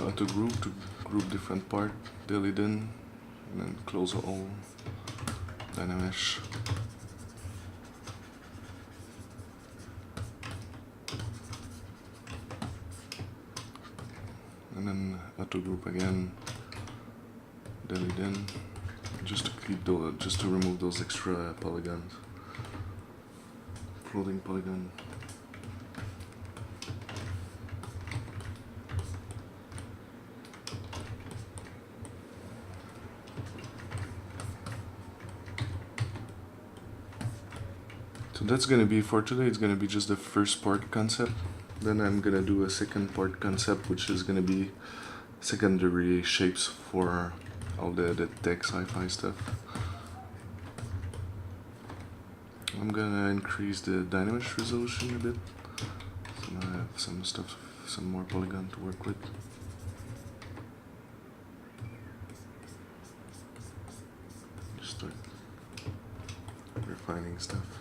Auto group to group different part, delete in, and then close all Dynamesh. And then auto group again, delete in, just to keep those, just to remove those extra polygons, floating polygon. So that's gonna be for today. It's gonna be just the first part concept. Then I'm gonna do a second part concept, which is gonna be secondary shapes for all the tech sci-fi stuff. I'm gonna increase the Dynamesh resolution a bit, so now I have some stuff, some more polygon to work with. Just start refining stuff.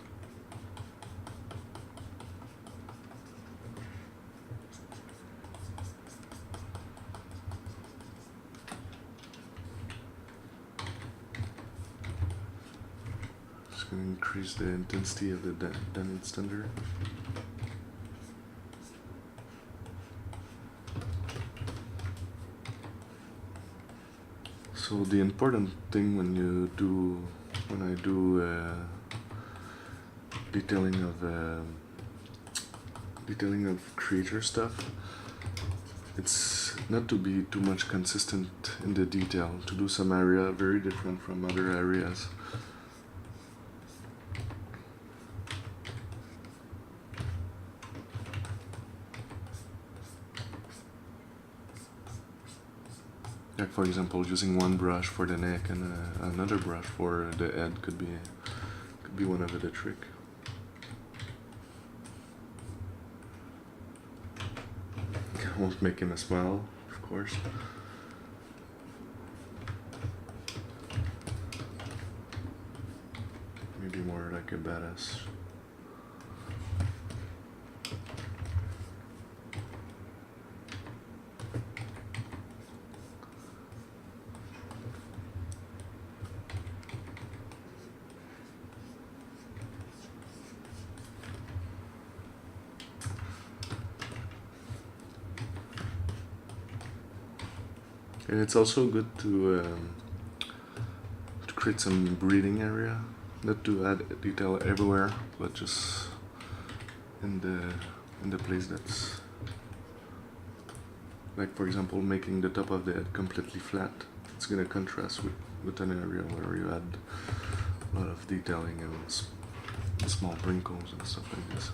Increase the intensity of the Dennett standard. So the important thing when I do detailing of creator stuff, it's not to be too much consistent in the detail, to do some area very different from other areas. Like for example, using one brush for the neck and another brush for the head could be one of the trick. I won't make him a smile, of course. Maybe more like a badass. And it's also good to create some breathing area, not to add detail everywhere, but just in the place that's, like for example, making the top of the head completely flat. It's gonna contrast with an area where you add a lot of detailing and small wrinkles and stuff like this.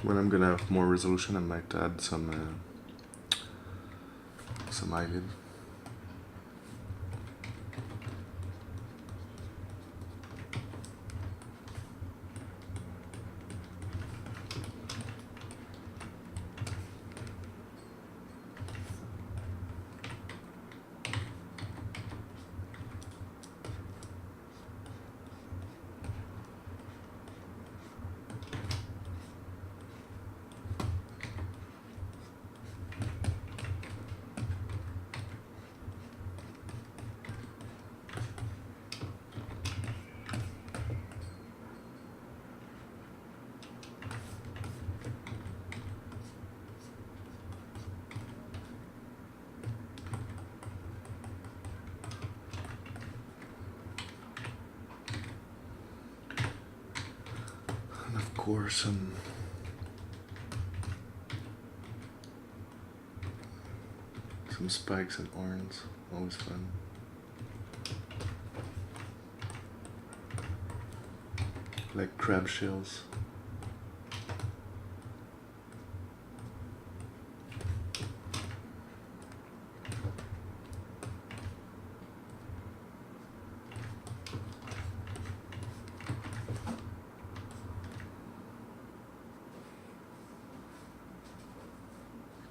When I'm gonna have more resolution, I might add some eyelid. Or some spikes and horns, always fun. like crab shells.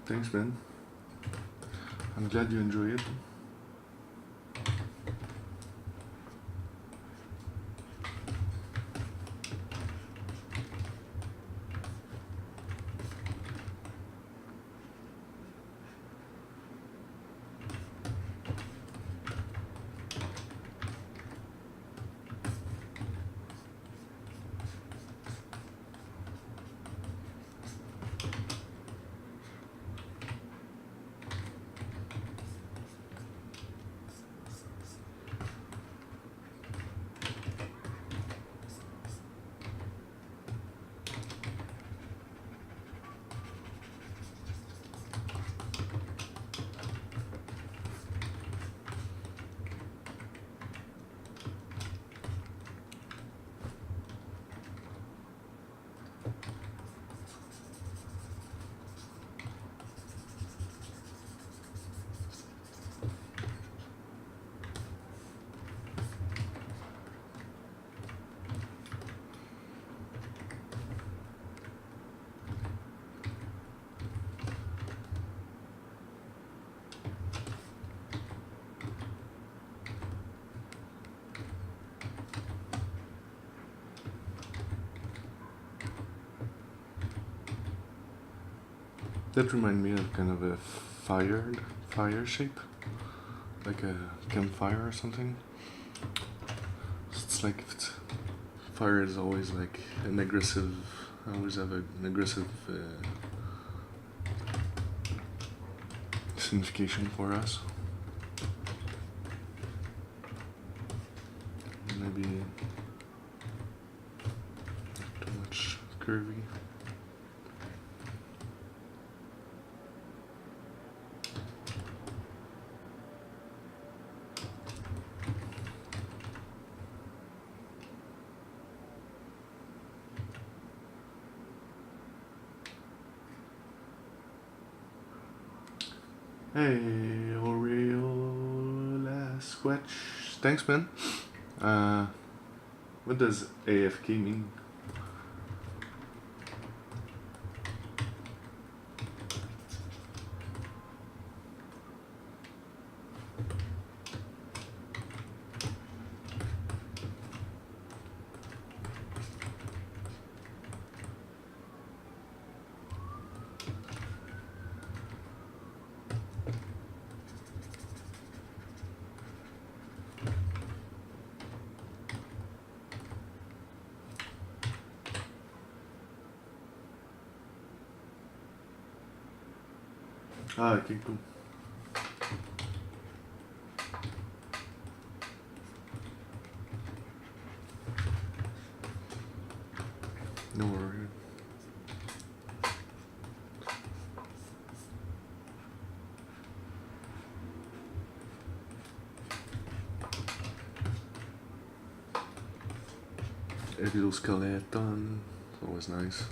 Thanks, man. I'm glad you enjoy it. That reminds me of kind of a fire shape, like a campfire or something. It's like fire is always like an aggressive. I always have an aggressive signification for us. Maybe too much curvy. Hey, Oreo last squatch. Thanks, man. What does AFK mean? Ah, okay, cool. No worry. A little skeleton. It's always nice.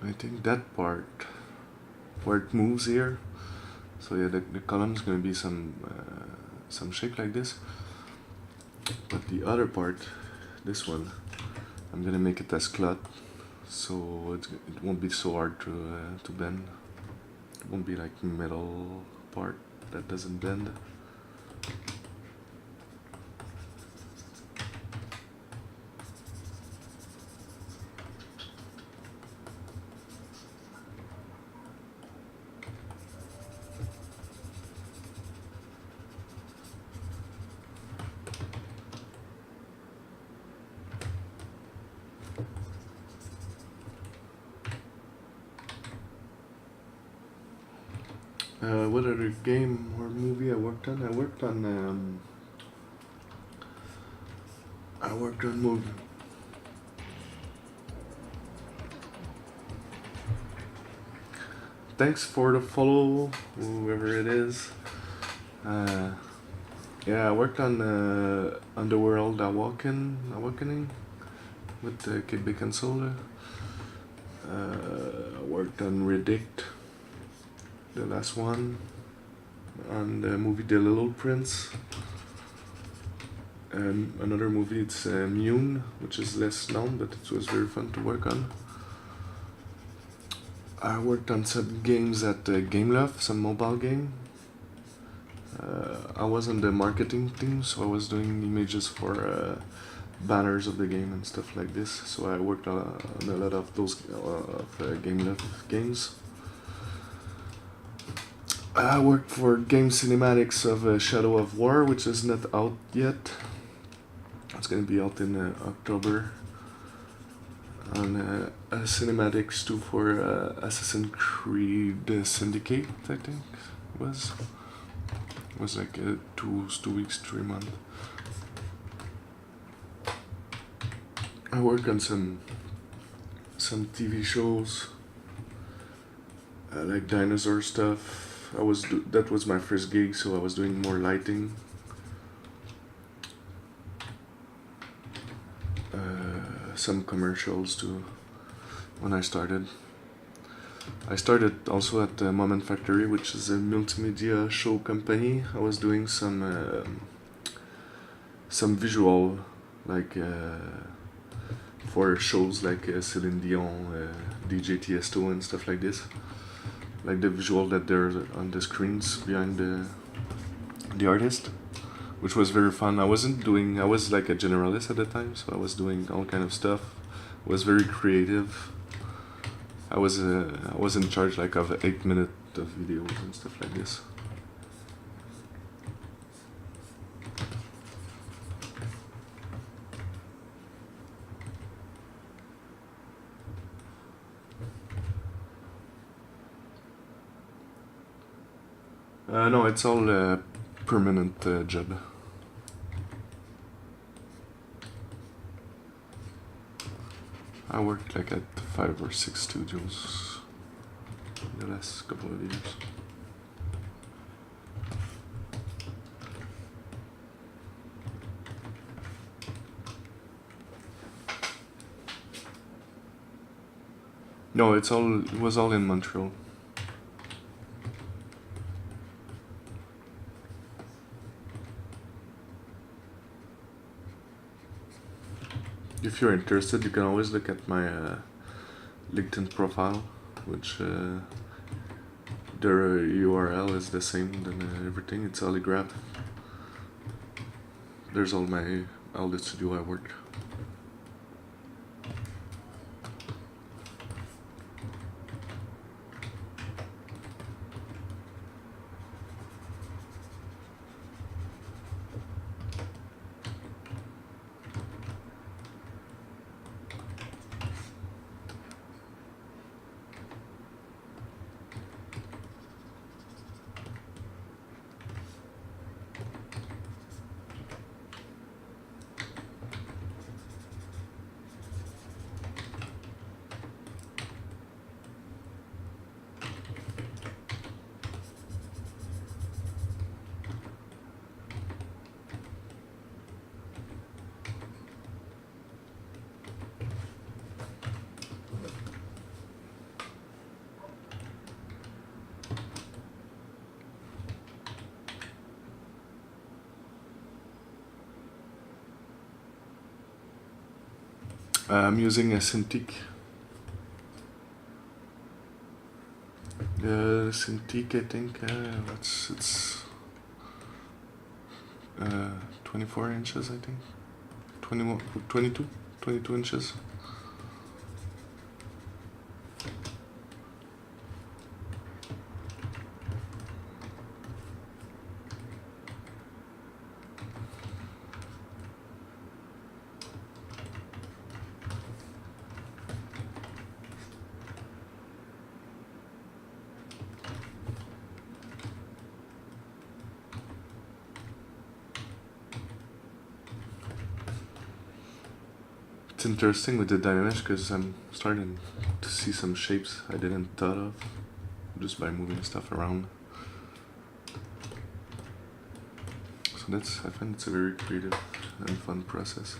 I think that part where it moves here, so yeah, the column is going to be some shape like this, but the other part, this one, I'm going to make it as cloth, so it won't be so hard to bend. It won't be like metal part that doesn't bend. What other game or movie I worked on? I worked on movie. Thanks for the follow, whoever it is. Yeah, I worked on Underworld Awakening with Kid Beckinsale. I worked on Redict, the last one, on the movie The Little Prince. Another movie, it's Mune, which is less known, but it was very fun to work on. I worked on some games at Gameloft, some mobile game. I was on the marketing team, so I was doing images for banners of the game and stuff like this. So I worked on a lot of those Gameloft games. I worked for game cinematics of Shadow of War, which is not out yet. It's gonna be out in October. And cinematics too for Assassin's Creed Syndicate, I think it was. It was like 2 weeks, 3 months. I work on some TV shows, like dinosaur stuff. That was my first gig, so I was doing more lighting. Some commercials too when I started. I started also at Moment Factory, which is a multimedia show company. I was doing some visual, like for shows like Celine Dion, DJ Tiesto and stuff like this. Like the visual that they're on the screens behind the artist, which was very fun. I was like a generalist at the time, so I was doing all kind of stuff. I was very creative. I was in charge like of 8 minutes of videos and stuff like this. No, it's all a permanent job. I worked like at 5 or 6 studios in the last couple of years. No, it was all in Montreal. If you're interested, you can always look at my LinkedIn profile, which the URL is the same than everything. It's Aligraph. There's all the studio I worked. I'm using a Cintiq. The Cintiq, I think, it's 24 inches, I think. 22 inches. it's interesting with the dynamics because I'm starting to see some shapes I didn't thought of just by moving stuff around. So I find it's a very creative and fun process.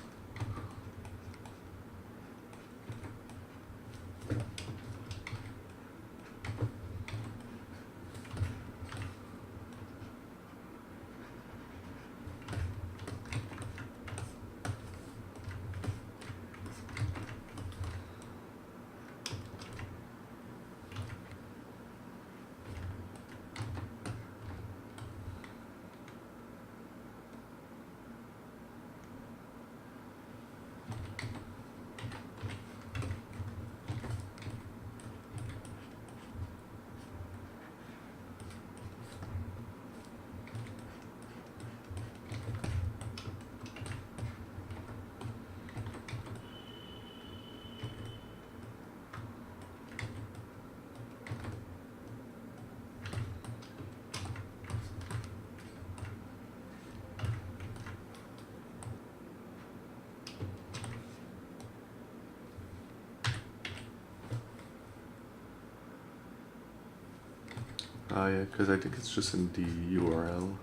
Yeah, because I think it's just in the URL.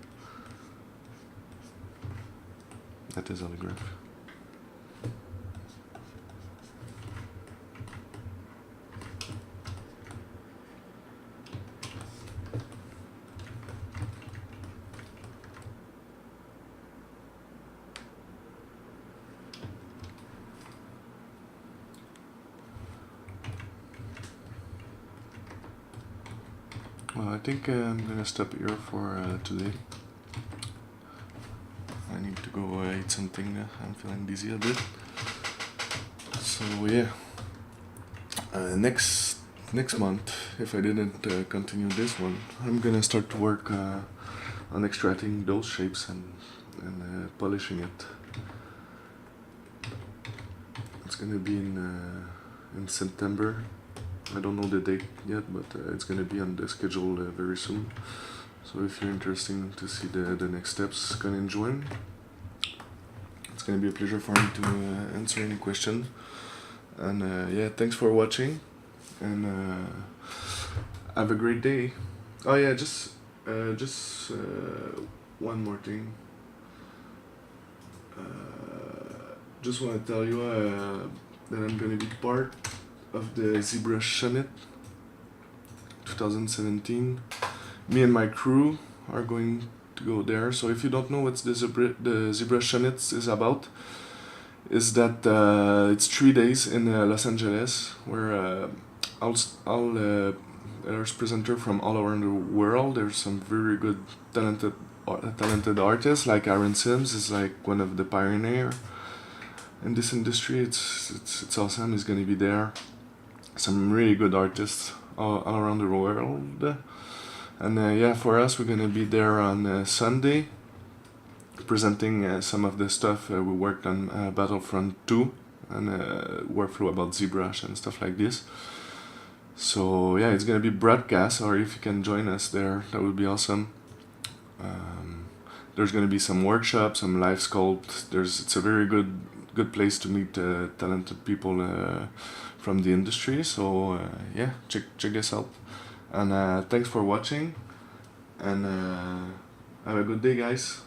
That is holograph. Well, I think I'm gonna stop here for today. I need to go eat something. I'm feeling dizzy a bit. So yeah, next month, if I didn't continue this one, I'm gonna start to work on extracting those shapes and polishing it. It's gonna be in September. I don't know the date yet, but it's gonna be on the schedule very soon. So if you're interested to see the next steps, come and join. It's gonna be a pleasure for me to answer any questions. And yeah, thanks for watching, and have a great day. Oh yeah, just one more thing. Just want to tell you that I'm gonna be part of the ZBrush Summit 2017. Me and my crew are going to go there. So if you don't know what the ZBrush Summit is about, is that it's 3 days in Los Angeles, where there's presenters from all around the world. There's some very good talented artists, like Aaron Sims is like one of the pioneers in this industry. It's awesome. He's gonna be there. Some really good artists all around the world. And yeah, for us, we're gonna be there on Sunday, presenting some of the stuff we worked on Battlefront 2 and workflow about ZBrush and stuff like this. So yeah, it's gonna be broadcast, or if you can join us there, that would be awesome. There's gonna be some workshops, some live sculpt. It's a very good place to meet talented people from the industry. So yeah, check this out. And thanks for watching, and have a good day, guys.